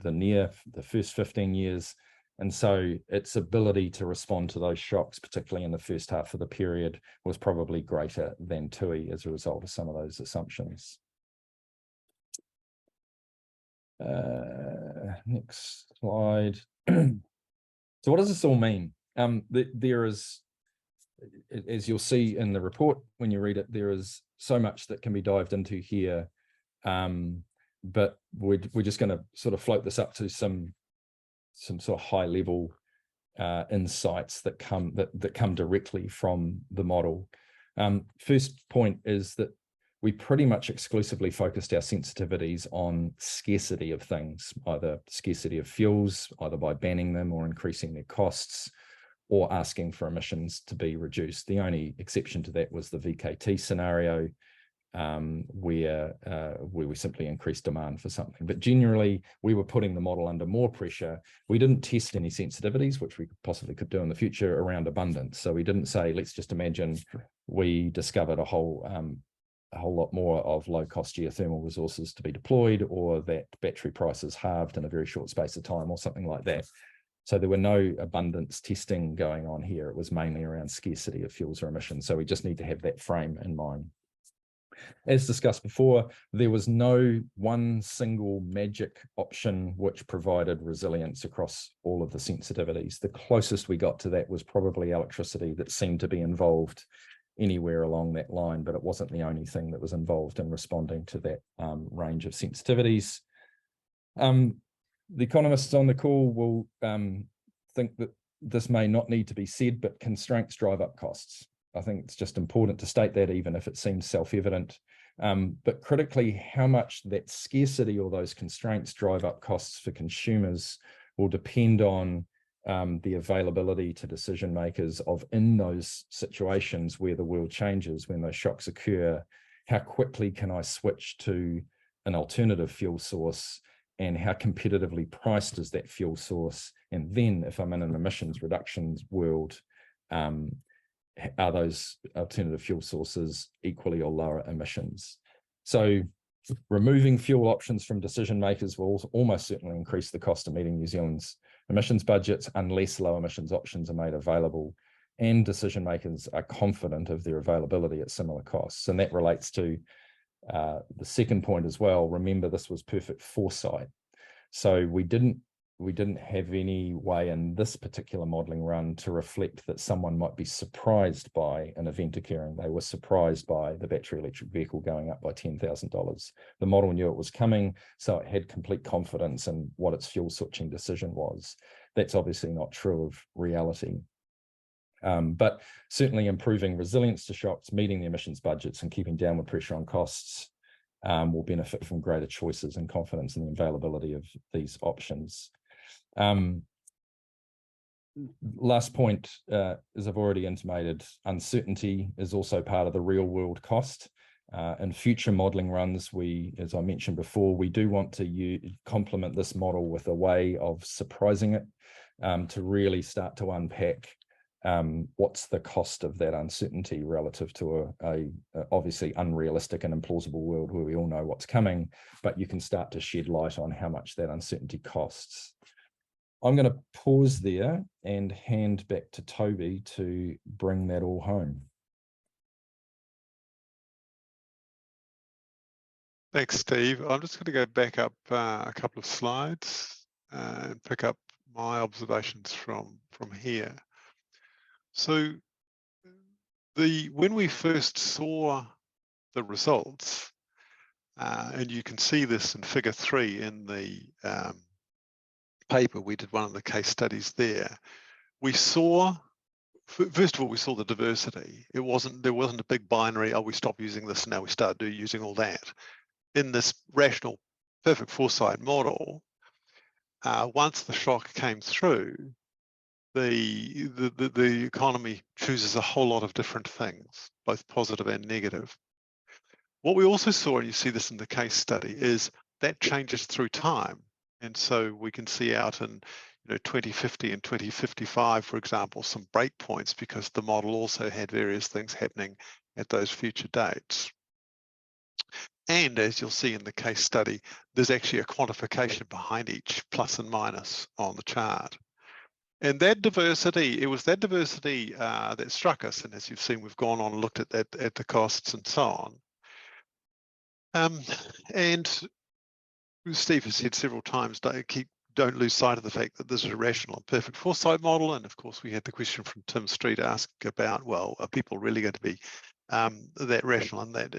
first 15 years. And so its ability to respond to those shocks, particularly in the first half of the period, was probably greater than TUI as a result of some of those assumptions. Next slide. So what does this all mean? There is, as you'll see in the report when you read it, there is so much that can be dived into here, but we're just going to sort of float this up to some sort of high level insights that come directly from the model. First point is that we pretty much exclusively focused our sensitivities on scarcity of things, either scarcity of fuels, either by banning them or increasing their costs, or asking for emissions to be reduced. The only exception to that was the VKT scenario, where we simply increased demand for something. But generally, we were putting the model under more pressure. We didn't test any sensitivities, which we possibly could do in the future, around abundance. So we didn't say, let's just imagine we discovered a whole a whole lot more of low-cost geothermal resources to be deployed, or that battery prices halved in a very short space of time, or something like that. So there were no abundance testing going on here. It was mainly around scarcity of fuels or emissions. So we just need to have that frame in mind. As discussed before, there was no one single magic option which provided resilience across all of the sensitivities. The closest we got to that was probably electricity that seemed to be involved anywhere along that line, but it wasn't the only thing that was involved in responding to that range of sensitivities. The economists on the call will think that this may not need to be said, but constraints drive up costs. I think it's just important to state that, even if it seems self-evident. But critically, how much that scarcity or those constraints drive up costs for consumers will depend on the availability to decision makers of, in those situations where the world changes, when those shocks occur, how quickly can I switch to an alternative fuel source, and how competitively priced is that fuel source? And then if I'm in an emissions reductions world, are those alternative fuel sources equally or lower emissions? So removing fuel options from decision makers will almost certainly increase the cost of meeting New Zealand's emissions budgets unless low emissions options are made available and decision makers are confident of their availability at similar costs. And that relates to the second point as well. Remember, this was perfect foresight. So we didn't have any way in this particular modelling run to reflect that someone might be surprised by an event occurring. They were surprised by the battery electric vehicle going up by $10,000. The model knew it was coming, so it had complete confidence in what its fuel switching decision was. That's obviously not true of reality. But certainly improving resilience to shocks, meeting the emissions budgets, and keeping downward pressure on costs will benefit from greater choices and confidence in the availability of these options. Last point, as I've already intimated, uncertainty is also part of the real world cost. In future modelling runs, as I mentioned before, we do want to complement this model with a way of surprising it, to really start to unpack what's the cost of that uncertainty relative to a obviously unrealistic and implausible world where we all know what's coming, but you can start to shed light on how much that uncertainty costs. I'm going to pause there and hand back to Toby to bring that all home.
Thanks, Steve. I'm just going to go back up a couple of slides and pick up my observations from here. So when we first saw the results, and you can see this in figure 3 in the paper, we did one of the case studies there. We saw, first of all, we saw the diversity. There wasn't a big binary, oh, we stop using this, now we start using all that. In this rational, perfect foresight model, once the shock came through, the economy chooses a whole lot of different things, both positive and negative. What we also saw, and you see this in the case study, is that changes through time. And so we can see out in 2050 and 2055, for example, some breakpoints, because the model also had various things happening at those future dates. And as you'll see in the case study, there's actually a quantification behind each plus and minus on the chart. And that diversity, it was that diversity that struck us. And as you've seen, we've gone on and looked at the costs and so on. And Steve has said several times, don't lose sight of the fact that this is a rational and perfect foresight model. And of course, we had the question from Tim Street asking about, well, are people really going to be that rational and that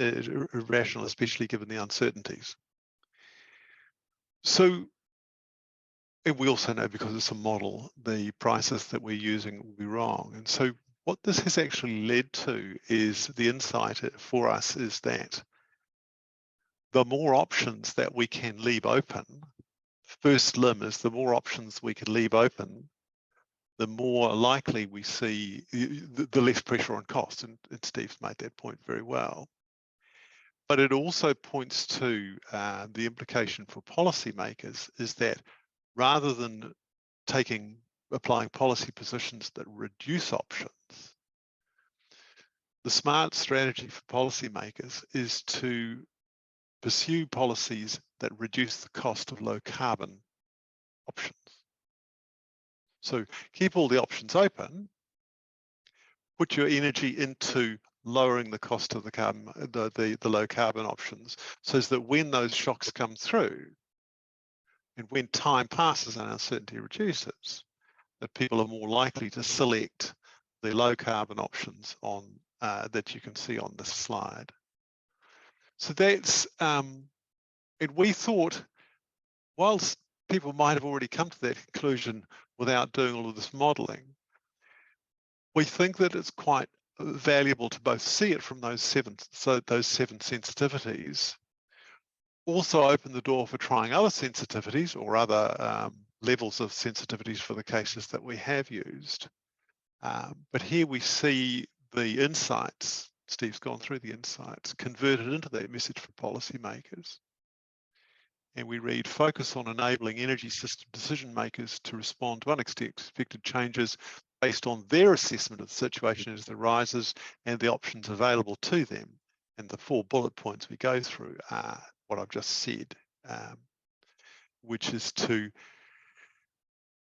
irrational, especially given the uncertainties? So, and we also know, because it's a model, the prices that we're using will be wrong. And so what this has actually led to is the insight for us is that the more options that we can leave open, first limb is the more options we can leave open, the more likely we see the less pressure on costs. And Steve's made that point very well. But it also points to the implication for policymakers is that rather than applying policy positions that reduce options, the smart strategy for policymakers is to pursue policies that reduce the cost of low carbon options. So keep all the options open, put your energy into lowering the cost of the carbon, the low carbon options, so that when those shocks come through, and when time passes and uncertainty reduces, that people are more likely to select the low carbon options on that you can see on this slide. So that's, and we thought, whilst people might have already come to that conclusion without doing all of this modelling, we think that it's quite valuable to both see it from those seven sensitivities, also open the door for trying other sensitivities or other levels of sensitivities for the cases that we have used. But here we see the insights, Steve's gone through the insights, converted into that message for policymakers. And we read, focus on enabling energy system decision makers to respond to unexpected changes based on their assessment of the situation as it arises and the options available to them. And the 4 bullet points we go through are what I've just said, which is to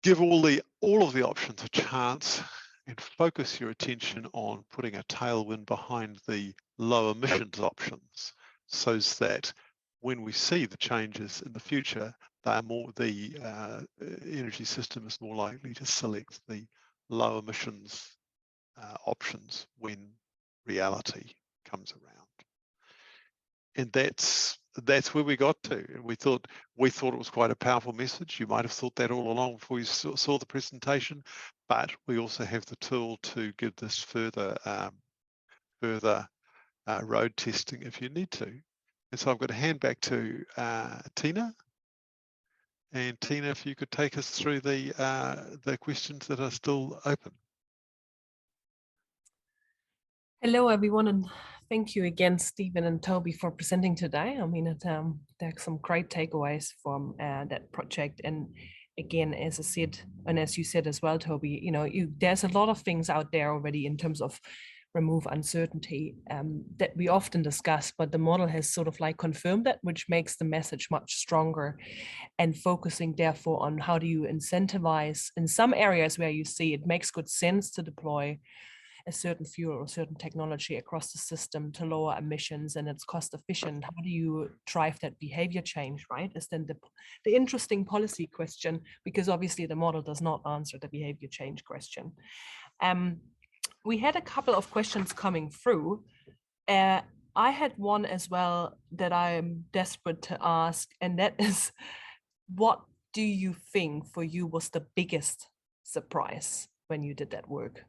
give all of the options a chance and focus your attention on putting a tailwind behind the low emissions options, so that when we see the changes in the future, the energy system is more likely to select the low emissions options when reality comes around. And that's where we got to. And we thought it was quite a powerful message. You might have thought that all along before you saw the presentation, but we also have the tool to give this further road testing if you need to. And so I'm going to hand back to Tina. And Tina, if you could take us through the questions that are still open.
Hello, everyone, and thank you again, Stephen and Toby, for presenting today. I mean, there's some great takeaways from that project. And again, as I said, and as you said as well, Toby, you know, there's a lot of things out there already in terms of remove uncertainty that we often discuss, but the model has sort of like confirmed that, which makes the message much stronger, and focusing therefore on how do you incentivize in some areas where you see it makes good sense to deploy a certain fuel or certain technology across the system to lower emissions and it's cost efficient. How do you drive that behavior change, right? Is then the interesting policy question, because obviously the model does not answer the behavior change question. We had a couple of questions coming through. I had one as well that I'm desperate to ask, and that is, what do you think for you was the biggest surprise when you did that work?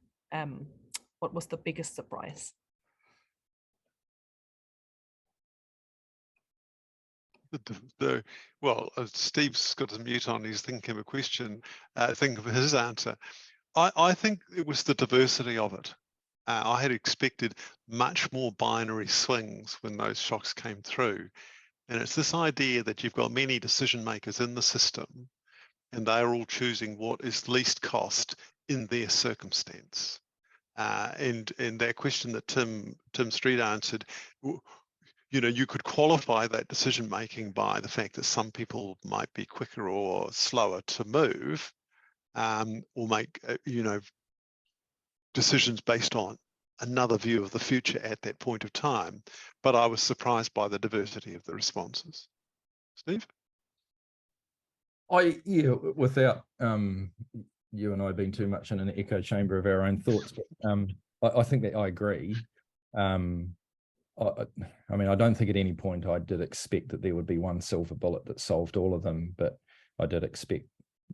What was the biggest surprise?
Well, Steve's got his mute on, he's thinking of a question, thinking of his answer. I think it was the diversity of it. I had expected much more binary swings when those shocks came through. And it's this idea that you've got many decision makers in the system and they're all choosing what is least cost in their circumstance. And that question that Tim Street answered, you know, you could qualify that decision making by the fact that some people might be quicker or slower to move, or make you know, decisions based on another view of the future at that point of time. But I was surprised by the diversity of the responses. Steve?
Yeah, without you and I being too much in an echo chamber of our own thoughts, but I think that I agree. I mean, I don't think at any point I did expect that there would be one silver bullet that solved all of them, but I did expect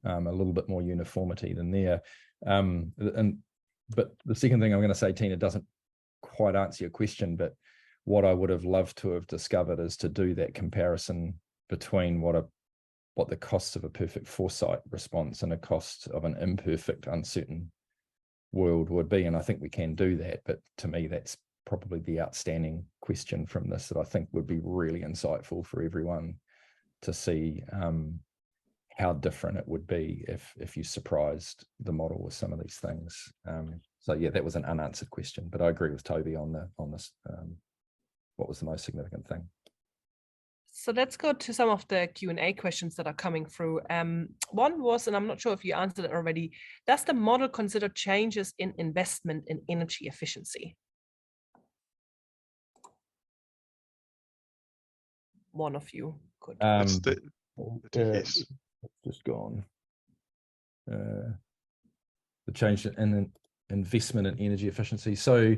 a little bit more uniformity than there. But the second thing I'm going to say, Tina, doesn't quite answer your question, but what I would have loved to have discovered is to do that comparison between what the costs of a perfect foresight response and a cost of an imperfect, uncertain world would be. And I think we can do that. But to me, that's probably the outstanding question from this that I think would be really insightful for everyone to see how different it would be if you surprised the model with some of these things. So yeah, that was an unanswered question, but I agree with Toby on this. What was the most significant thing?
So let's go to some of the Q&A questions that are coming through. One was, and I'm not sure if you answered it already, does the model consider changes in investment in energy efficiency? One of you could.
Yes.
Just gone. The change in investment in energy efficiency. So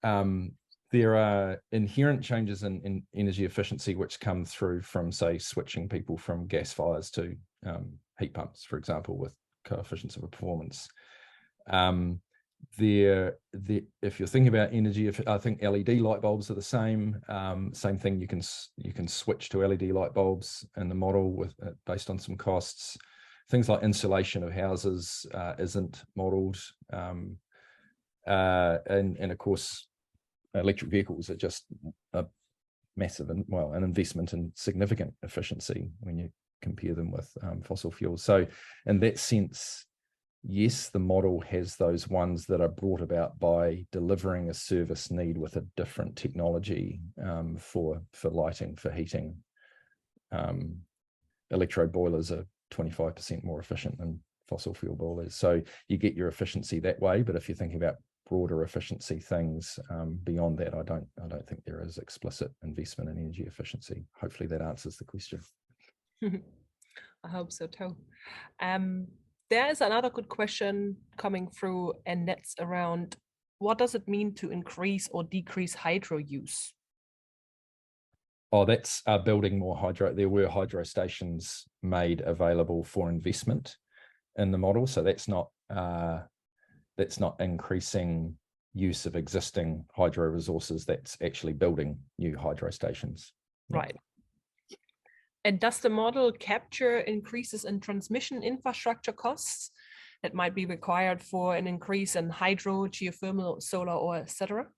there are inherent changes in energy efficiency which come through from, say, switching people from gas fires to heat pumps, for example, with coefficients of performance. If you're thinking about energy, I think LED light bulbs are the same. Same thing. You can switch to LED light bulbs in the model with based on some costs. Things like insulation of houses isn't modelled, and of course, electric vehicles are just a massive an investment in significant efficiency when you compare them with fossil fuels. So in that sense, yes, the model has those ones that are brought about by delivering a service need with a different technology for lighting, for heating. Electrode boilers are 25% more efficient than fossil fuel boilers. So you get your efficiency that way, but if you're thinking about broader efficiency things beyond that, I don't think there is explicit investment in energy efficiency. Hopefully that answers the question.
I hope so too. There is another good question coming through, and that's around what does it mean to increase or decrease hydro use?
Oh, that's building more hydro. There were hydro stations made available for investment in the model, so that's not increasing use of existing hydro resources. That's actually building new hydro stations.
Right. And does the model capture increases in transmission infrastructure costs that might be required for an increase in hydro, geothermal, solar, or etc.?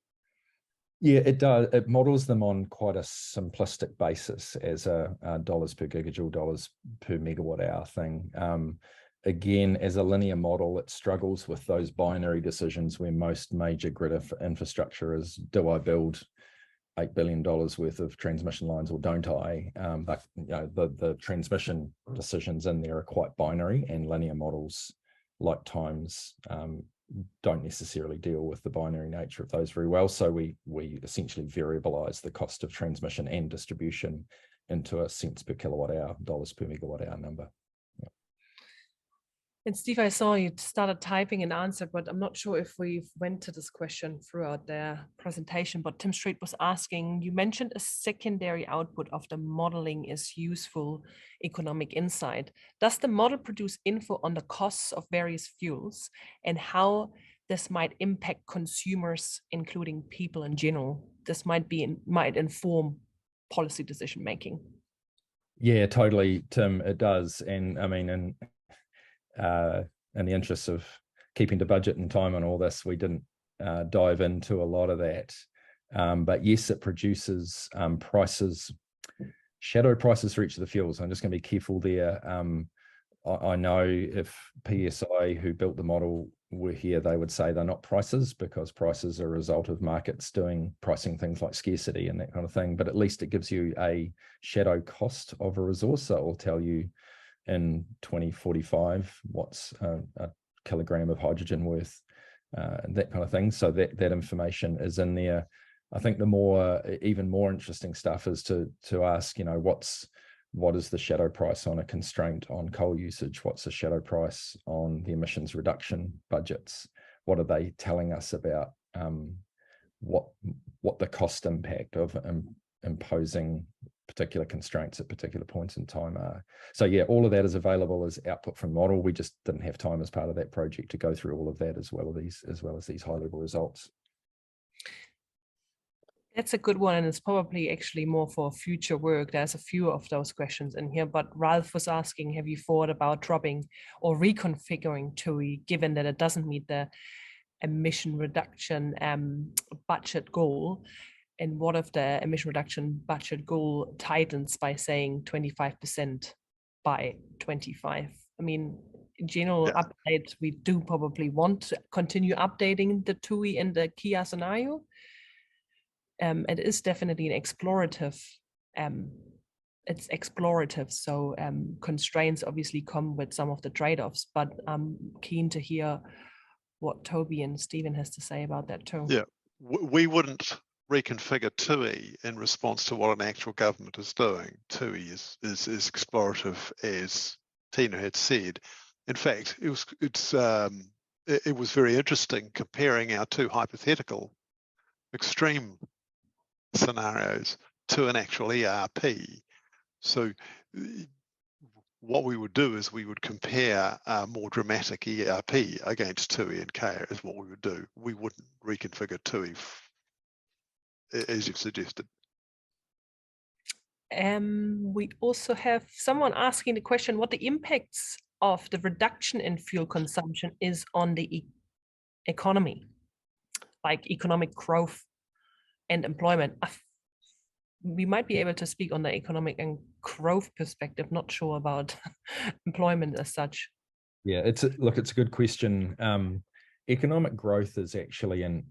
Yeah, it does. It models them on quite a simplistic basis as a dollars per gigajoule, dollars per megawatt hour thing. Again, as a linear model, it struggles with those binary decisions where most major grid infrastructure is, do I build $8 billion worth of transmission lines or don't I? But you know, the transmission decisions in there are quite binary, and linear models like Times don't necessarily deal with the binary nature of those very well. So we essentially variabilize the cost of transmission and distribution into a cents per kilowatt hour, dollars per megawatt hour number. Yeah.
And Steve, I saw you started typing an answer, but I'm not sure if we went to this question throughout their presentation. But Tim Street was asking, you mentioned a secondary output of the modeling is useful economic insight. Does the model produce info on the costs of various fuels and how this might impact consumers, including people in general? This might inform policy decision making.
Yeah, totally, Tim, it does. And I mean, in the interest of keeping to budget and time on all this, we didn't dive into a lot of that. But yes, it produces prices, shadow prices for each of the fuels. I'm just going to be careful there. I know if PSI, who built the model, were here, they would say they're not prices, because prices are a result of markets pricing things like scarcity and that kind of thing. But at least it gives you a shadow cost of a resource. So it will tell you in 2045 what's a kilogram of hydrogen worth, and that kind of thing. So that information is in there. I think the even more interesting stuff is to ask, you know, what is the shadow price on a constraint on coal usage? What's the shadow price on the emissions reduction budgets? What are they telling us about what the cost impact of imposing particular constraints at particular points in time are? So yeah, all of that is available as output from the model. We just didn't have time as part of that project to go through all of that as well as these high level results.
That's a good one, and it's probably actually more for future work. There's a few of those questions in here, but Ralph was asking, have you thought about dropping or reconfiguring TUI, given that it doesn't meet the emission reduction budget goal? And what if the emission reduction budget goal tightens by saying 25%? by 25. I mean, in general
Yeah.
updates, we do probably want to continue updating the TUI and the Kia scenario. It is definitely an explorative, it's explorative, so constraints obviously come with some of the trade-offs, but I'm keen to hear what Toby and Stephen has to say about that too.
Yeah, we wouldn't reconfigure TUI in response to what an actual government is doing. TUI is explorative, as Tina had said. In fact, it was very interesting comparing our two hypothetical extreme scenarios to an actual ERP. So what we would do is we would compare a more dramatic ERP against TUI and Kia is what we would do. We wouldn't reconfigure TUI as you've suggested.
We also have someone asking the question what the impacts of the reduction in fuel consumption is on the economy, like economic growth and employment. We might be able to speak on the economic and growth perspective, not sure about employment as such.
Yeah, it's a good question. Economic growth is actually an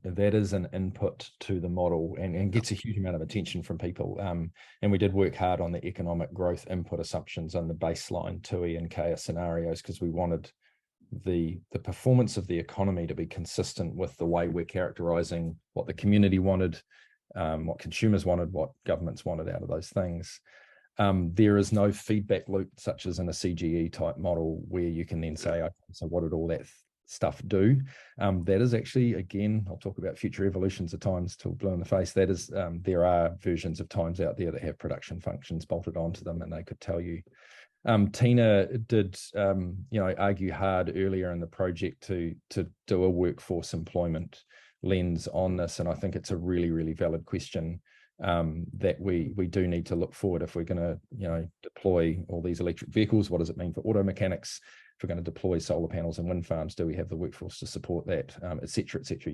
input to the model and gets a huge amount of attention from people. And we did work hard on the economic growth input assumptions on the baseline TUI and Kia scenarios because we wanted the performance of the economy to be consistent with the way we're characterizing what the community wanted, what consumers wanted, what governments wanted out of those things. There is no feedback loop such as in a CGE type model where you can then say, okay, so what did all that stuff do? That is actually, again, I'll talk about future evolutions of times till blue in the face. That is, there are versions of times out there that have production functions bolted onto them and they could tell you. Tina did, argue hard earlier in the project to do a workforce employment lens on this, and I think it's a really, really valid question that we do need to look forward. If we're going to, deploy all these electric vehicles, what does it mean for auto mechanics? If we're going to deploy solar panels and wind farms, do we have the workforce to support that, et cetera, et cetera?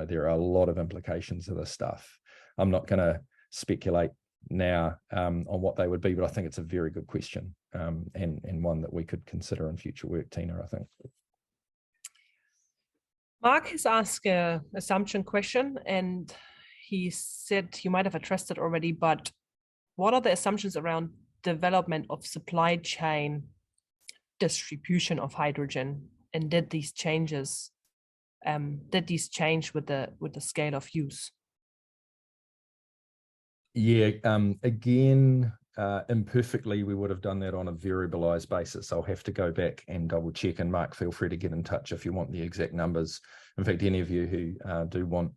There are a lot of implications of this stuff. I'm not going to speculate now on what they would be, but I think it's a very good question and one that we could consider in future work, Tina, I think.
Mark has asked an assumption question and he said you might have addressed it already, but what are the assumptions around development of supply chain distribution of hydrogen, and did these change with the scale of use?
Yeah, again, imperfectly, we would have done that on a variabilized basis. I'll have to go back and double check, and Mark, feel free to get in touch if you want the exact numbers. In fact, any of you who do want,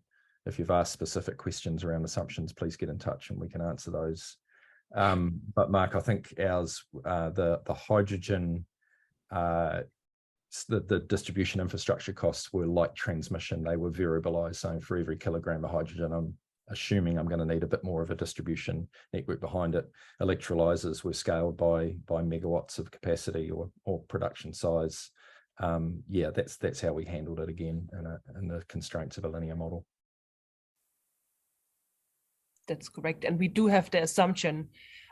if you've asked specific questions around assumptions, please get in touch and we can answer those. But Mark, I think ours, the hydrogen, the distribution infrastructure costs were like transmission. They were variabilized. So for every kilogram of hydrogen, I'm assuming I'm going to need a bit more of a distribution network behind it. Electrolyzers were scaled by megawatts of capacity or production size. Yeah, that's how we handled it again in the constraints of a linear model.
That's correct. And we do have the assumption,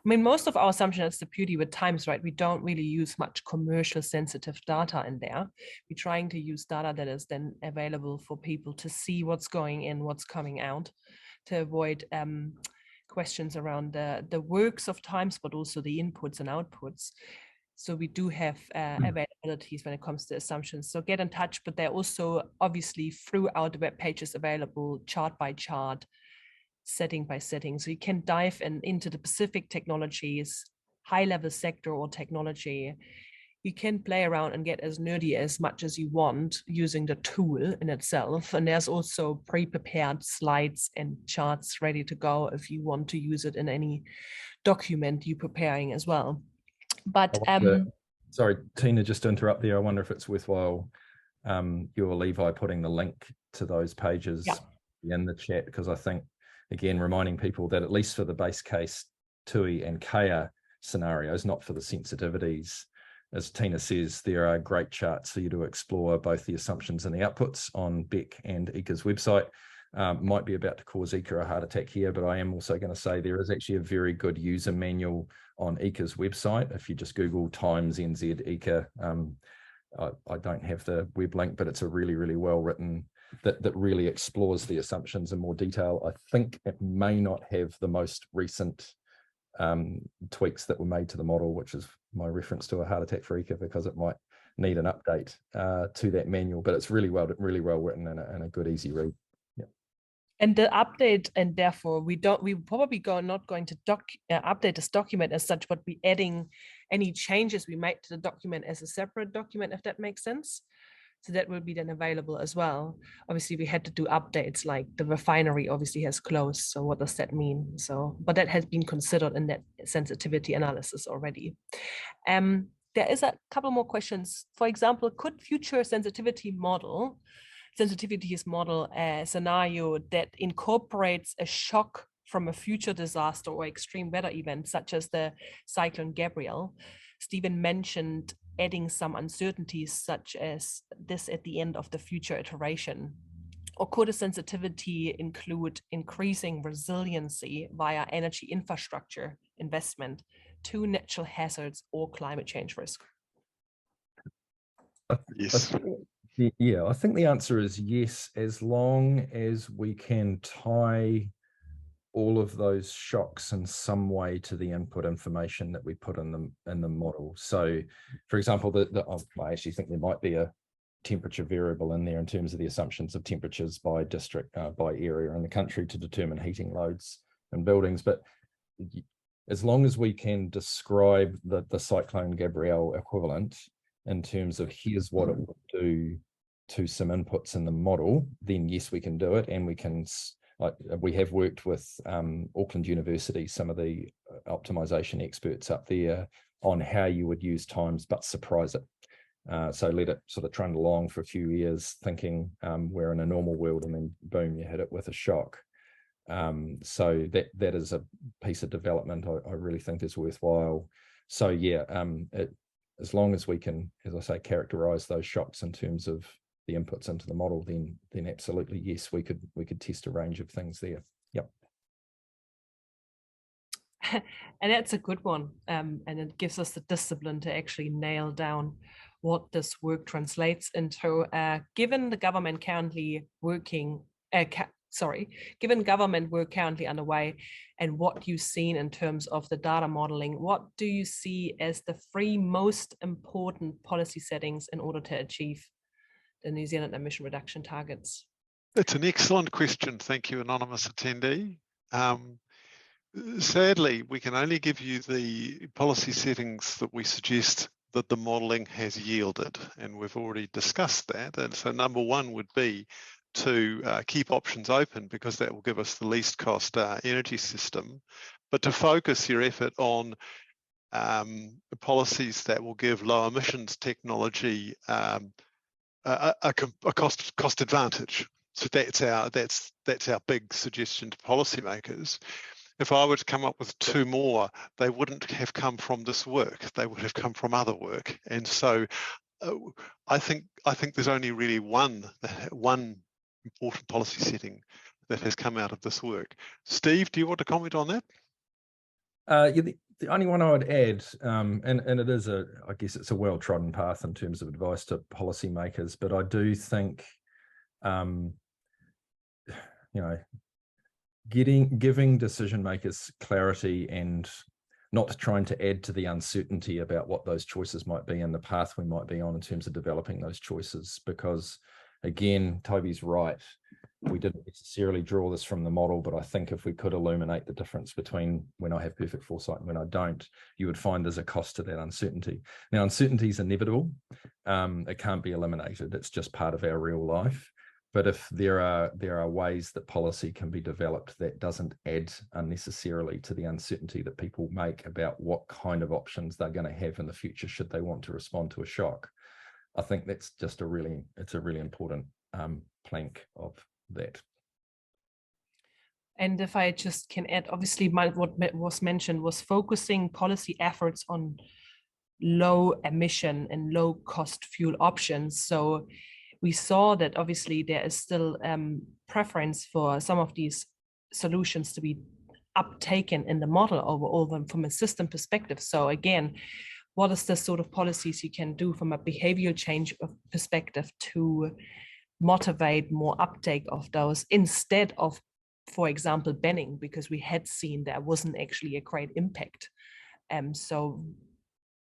I mean, most of our assumption is the beauty with times, right? We don't really use much commercial sensitive data in there. We're trying to use data that is then available for people to see what's going in, what's coming out, to avoid questions around the works of times, but also the inputs and outputs. So we do have availabilities when it comes to assumptions. So get in touch, but they're also obviously throughout the web pages available chart by chart, setting by setting. So you can dive into the specific technologies, high level sector or technology. You can play around and get as nerdy as much as you want using the tool in itself. And there's also pre-prepared slides and charts ready to go if you want to use it in any document you're preparing as well. But
sorry, Tina, just to interrupt there. I wonder if it's worthwhile you or Levi putting the link to those pages in the chat, because I think, again, reminding people that at least for the base case TUI and Kia scenarios, not for the sensitivities, as Tina says, there are great charts for you to explore both the assumptions and the outputs on Beck and Ika's website. might be about to cause ECA a heart attack here, but I am also going to say there is actually a very good user manual on ECA's website. If you just Google Times NZ ECA, I don't have the web link, but it's a really, really well written that really explores the assumptions in more detail. I think it may not have the most recent tweaks that were made to the model, which is my reference to a heart attack for ECA, because it might need an update to that manual, but it's really well written and a good, easy read.
And the update, and therefore we probably not going to update this document as such, but be adding any changes we make to the document as a separate document, if that makes sense. So that will be then available as well. Obviously, we had to do updates, like the refinery obviously has closed. So what does that mean? So, but that has been considered in that sensitivity analysis already. There is a couple more questions. For example, could future sensitivities model a scenario that incorporates a shock from a future disaster or extreme weather event, such as the Cyclone Gabrielle? Stephen mentioned adding some uncertainties such as this at the end of the future iteration. Or could a sensitivity include increasing resiliency via energy infrastructure investment to natural hazards or climate change risk?
Yes.
Yeah, I think the answer is yes, as long as we can tie all of those shocks in some way to the input information that we put in the model. So, for example, I actually think there might be a temperature variable in there in terms of the assumptions of temperatures by district, by area in the country to determine heating loads in buildings. But as long as we can describe the Cyclone Gabrielle equivalent in terms of here's what it would do to some inputs in the model, then yes, we can do it. And we can, we have worked with Auckland University, some of the optimization experts up there, on how you would use times, but surprise it. So let it sort of trundle along for a few years thinking we're in a normal world, and then boom, you hit it with a shock. So that is a piece of development I really think is worthwhile. So yeah, as long as we can, as I say, characterize those shocks in terms of the inputs into the model, then absolutely yes, we could test a range of things there. Yep.
And that's a good one, and it gives us the discipline to actually nail down what this work translates into. Given government work currently underway, and what you've seen in terms of the data modeling, what do you see as the 3 most important policy settings in order to achieve the New Zealand emission reduction targets?
That's an excellent question. Thank you, anonymous attendee. Sadly, we can only give you the policy settings that we suggest that the modelling has yielded, and we've already discussed that. And so number 1 would be to keep options open, because that will give us the least cost energy system, but to focus your effort on policies that will give low emissions technology a cost advantage. So that's our big suggestion to policymakers. If I were to come up with 2 more, they wouldn't have come from this work. They would have come from other work. And so I think there's only really one important policy setting that has come out of this work. Steve, do you want to comment on that?
Yeah, the only one I would add, and it is I guess it's a well-trodden path in terms of advice to policymakers, but I do think, giving decision makers clarity and not trying to add to the uncertainty about what those choices might be and the path we might be on in terms of developing those choices. Because again, Toby's right, we didn't necessarily draw this from the model, but I think if we could illuminate the difference between when I have perfect foresight and when I don't, you would find there's a cost to that uncertainty. Now, uncertainty is inevitable. It can't be eliminated. It's just part of our real life. But if there are ways that policy can be developed that doesn't add unnecessarily to the uncertainty that people make about what kind of options they're going to have in the future should they want to respond to a shock, I think that's just it's a really important plank of that.
And if I just can add, obviously what was mentioned was focusing policy efforts on low emission and low cost fuel options. So we saw that obviously there is still preference for some of these solutions to be uptaken in the model over from a system perspective. So again, what is the sort of policies you can do from a behavioral change perspective to motivate more uptake of those instead of, for example, banning, because we had seen there wasn't actually a great impact. So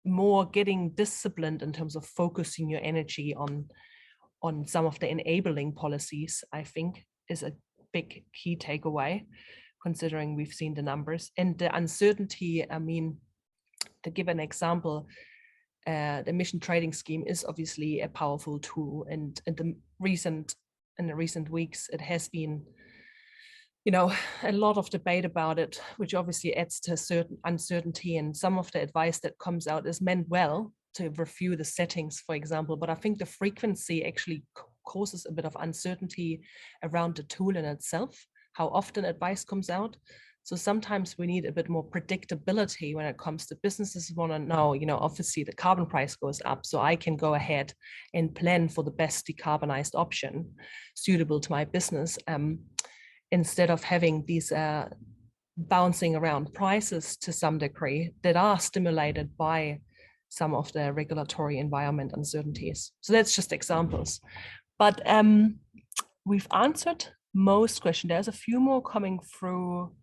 more getting disciplined in terms of focusing your energy on some of the enabling policies, I think, is a big key takeaway, considering we've seen the numbers and the uncertainty. I mean, to give an example, the emission trading scheme is obviously a powerful tool, and in the recent weeks, it has been, a lot of debate about it, which obviously adds to a certain uncertainty. And some of the advice that comes out is meant well to review the settings, for example, but I think the frequency actually causes a bit of uncertainty around the tool in itself, how often advice comes out. So sometimes we need a bit more predictability when it comes to businesses want to know, obviously the carbon price goes up, so I can go ahead and plan for the best decarbonized option suitable to my business, instead of having these bouncing around prices to some degree that are stimulated by some of the regulatory environment uncertainties. So that's just examples. But we've answered most questions. There's a few more coming through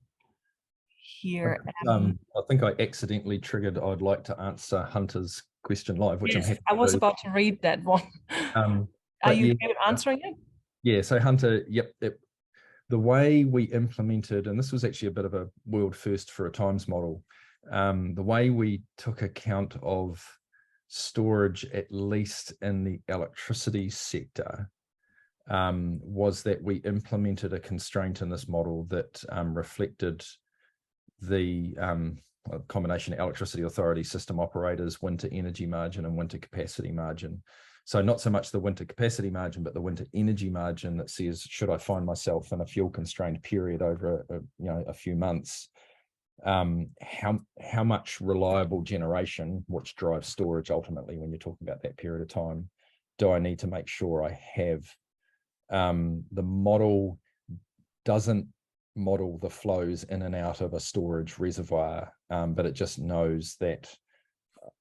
here.
I think I accidentally triggered I'd like to answer Hunter's question live, which
yes, I was about to read that one. Are you answering it?
Yeah, so Hunter, yep. The way we implemented, and this was actually a bit of a world first for a times model, the way we took account of storage, at least in the electricity sector, was that we implemented a constraint in this model that reflected the combination of electricity authority system operators, winter energy margin and winter capacity margin. So not so much the winter capacity margin, but the winter energy margin that says, should I find myself in a fuel constrained period over a few months, how much reliable generation, which drives storage ultimately when you're talking about that period of time, do I need to make sure I have? The model doesn't model the flows in and out of a storage reservoir, but it just knows that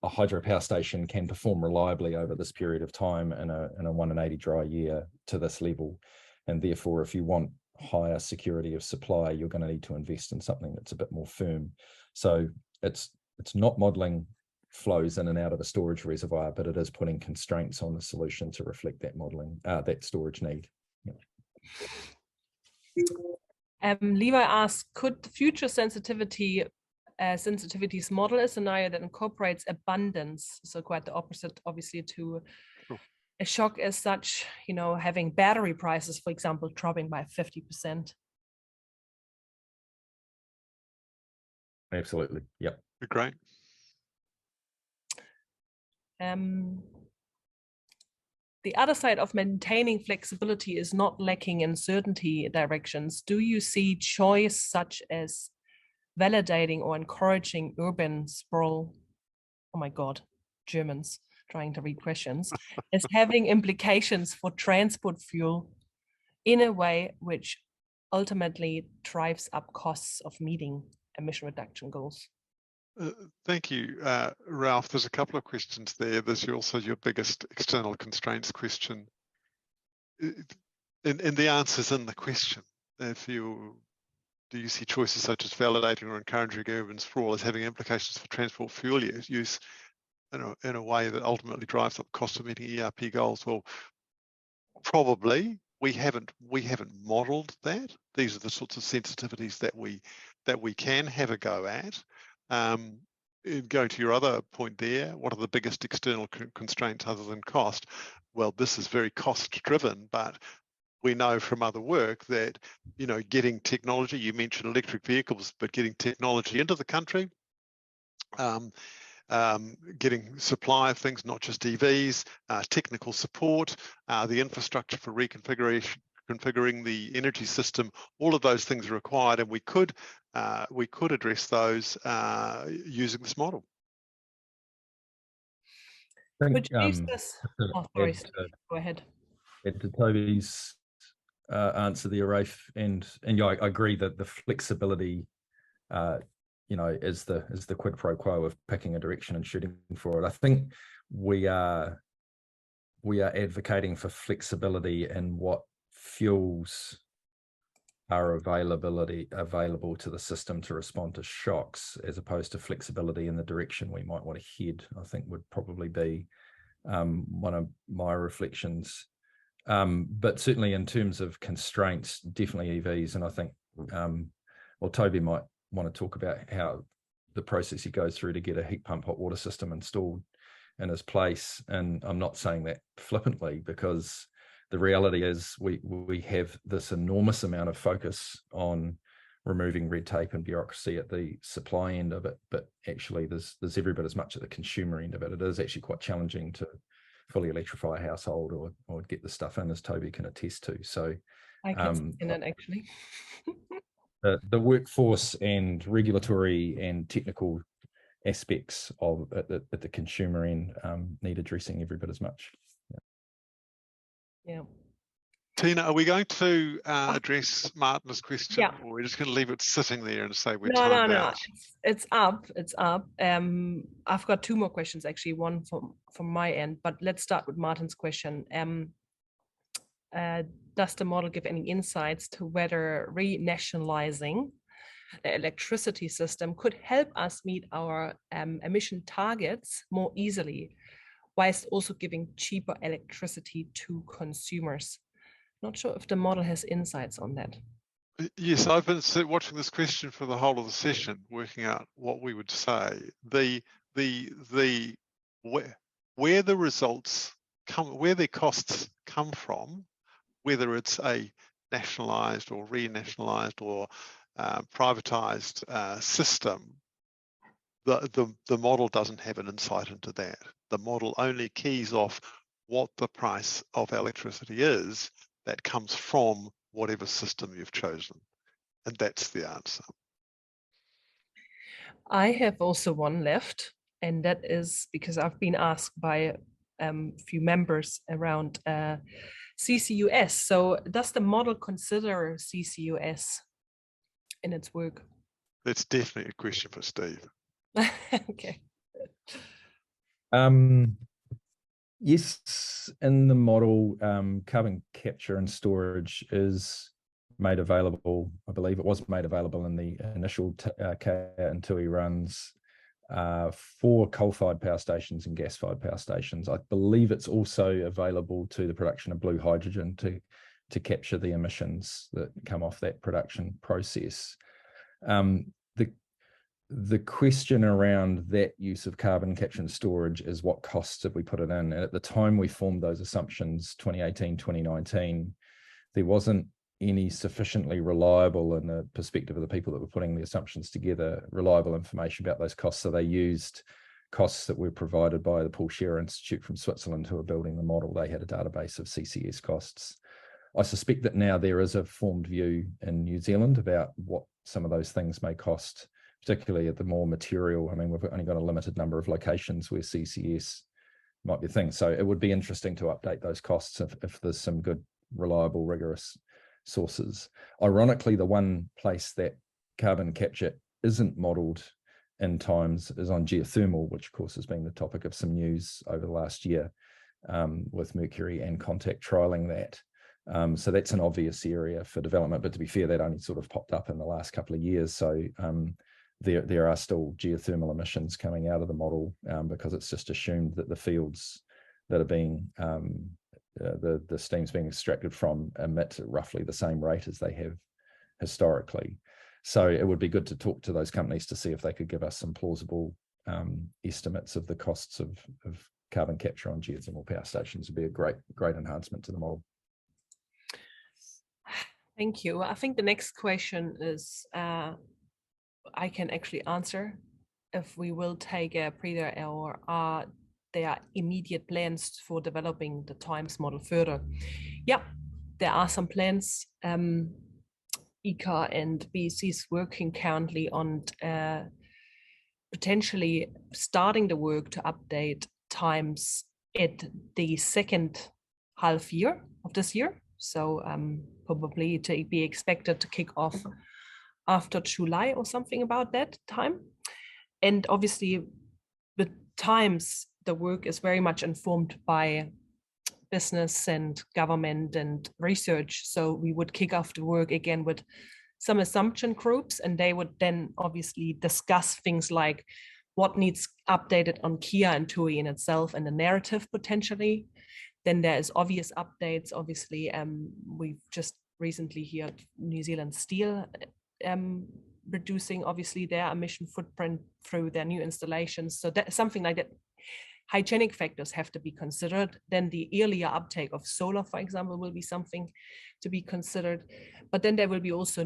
a hydropower station can perform reliably over this period of time in a 1 in 80 dry year to this level. And therefore, if you want higher security of supply, you're going to need to invest in something that's a bit more firm. So it's not modeling flows in and out of a storage reservoir, but it is putting constraints on the solution to reflect that modeling, that storage need.
Levi asks, could the future sensitivities model a scenario that incorporates abundance? So quite the opposite, obviously, to a shock as such, having battery prices, for example, dropping by 50%.
Absolutely. Yep.
Great.
The other side of maintaining flexibility is not lacking in certainty directions. Do you see choice such as validating or encouraging urban sprawl? Oh my God, Germans trying to read questions, as having implications for transport fuel in a way which ultimately drives up costs of meeting emission reduction goals?
Thank you, Ralph. There's a couple of questions there. There's also your biggest external constraints question. And the answer's in the question. Do you see choices such as validating or encouraging urban sprawl as having implications for transport fuel use in a way that ultimately drives up cost of meeting ERP goals? Well, probably. We haven't modeled that. These are the sorts of sensitivities that we can have a go at. Going to your other point there, what are the biggest external constraints other than cost? Well, this is very cost driven, but we know from other work that, getting technology, you mentioned electric vehicles, but getting technology into the country, getting supply of things, not just EVs, technical support, the infrastructure for configuring the energy system, all of those things are required, and we could address those using this model.
Which leaves us. Oh, sorry, go ahead.
add to Toby's answer there, Rafe, and yeah, I agree that the flexibility, is the quid pro quo of picking a direction and shooting for it. I think we are advocating for flexibility in what fuels are available to the system to respond to shocks, as opposed to flexibility in the direction we might want to head. I think would probably be one of my reflections. But certainly in terms of constraints, definitely EVs. And I think, Toby might want to talk about how the process he goes through to get a heat pump hot water system installed in his place. And I'm not saying that flippantly, because the reality is we have this enormous amount of focus on removing red tape and bureaucracy at the supply end of it, but actually there's every bit as much at the consumer end of it. It is actually quite challenging to fully electrify a household or get the stuff in, as Toby can attest to. So
I can see that actually.
the workforce and regulatory and technical aspects of at the consumer end need addressing every bit as much.
Yeah.
Tina, are we going to address Martin's question,
Yeah.
or we're just going to leave it sitting there and say we're
No.
timed out?
It's up. I've got two more questions actually, one from my end, but let's start with Martin's question. Does the model give any insights to whether renationalizing the electricity system could help us meet our emission targets more easily, whilst also giving cheaper electricity to consumers? Not sure if the model has insights on that.
Yes, I've been watching this question for the whole of the session, working out what we would say. Where the results come, where the costs come from, whether it's a nationalised or renationalised or privatised system, the model doesn't have an insight into that. The model only keys off what the price of electricity is that comes from whatever system you've chosen. And that's the answer.
I have also one left, and that is because I've been asked by a few members around CCUS. So does the model consider CCUS in its work?
That's definitely a question for Steve.
Okay.
Yes, in the model, carbon capture and storage is made available. I believe it was made available in the initial Kea and Tui runs for coal-fired power stations and gas-fired power stations. I believe it's also available to the production of blue hydrogen to capture the emissions that come off that production process. The question around that use of carbon capture and storage is what costs have we put it in? And at the time we formed those assumptions, 2018, 2019, there wasn't any sufficiently reliable, in the perspective of the people that were putting the assumptions together, reliable information about those costs. So they used costs that were provided by the Paul Scherrer Institute from Switzerland, who were building the model. They had a database of CCS costs. I suspect that now there is a formed view in New Zealand about what some of those things may cost, particularly at the more material. I mean, we've only got a limited number of locations where CCS might be a thing. So it would be interesting to update those costs if there's some good, reliable, rigorous sources. Ironically, the one place that carbon capture isn't modelled in times is on geothermal, which of course has been the topic of some news over the last year, with Mercury and Contact trialling that. So that's an obvious area for development, but to be fair, that only sort of popped up in the last couple of years. So there are still geothermal emissions coming out of the model, because it's just assumed that the fields that are being the steam's being extracted from emit at roughly the same rate as they have historically. So it would be good to talk to those companies to see if they could give us some plausible estimates of the costs of carbon capture on geothermal power stations. Would be a great enhancement to the model.
Thank you. I think the next question is I can actually answer. If we will take a pre-there, or are there immediate plans for developing the TIMES model further? Yeah, there are some plans. ICA and BEC is working currently on potentially starting the work to update TIMES at the second half year of this year. So probably to be expected to kick off after July or something about that time. And obviously the times, the work is very much informed by business and government and research. So we would kick off the work again with some assumption groups, and they would then obviously discuss things like what needs updated on Kia and TUI in itself and the narrative potentially. Then there is obvious updates. Obviously, we've just recently here New Zealand Steel reducing obviously their emission footprint through their new installations. So that something like that. Hygienic factors have to be considered. Then the earlier uptake of solar, for example, will be something to be considered. But then there will be also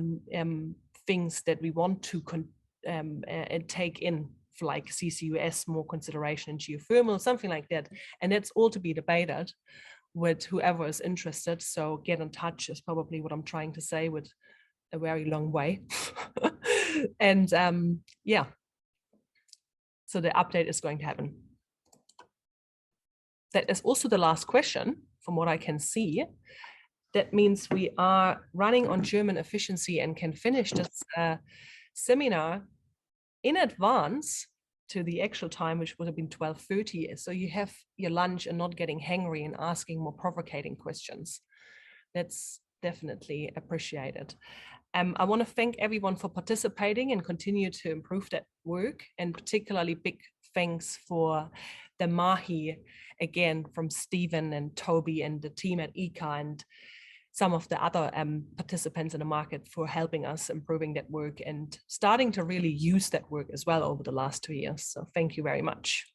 things that we want to take in, like CCUS, more consideration in geothermal, something like that. And that's all to be debated with whoever is interested. So get in touch is probably what I'm trying to say with a very long way. And yeah, so the update is going to happen. That is also the last question from what I can see. That means we are running on German efficiency and can finish this seminar in advance to the actual time, which would have been 12:30. So you have your lunch and not getting hangry and asking more provocating questions. That's definitely appreciated. I want to thank everyone for participating and continue to improve that work, and particularly big thanks for the Mahi, again, from Stephen and Toby and the team at ICA and some of the other participants in the market for helping us improving that work and starting to really use that work as well over the last 2 years. So thank you very much.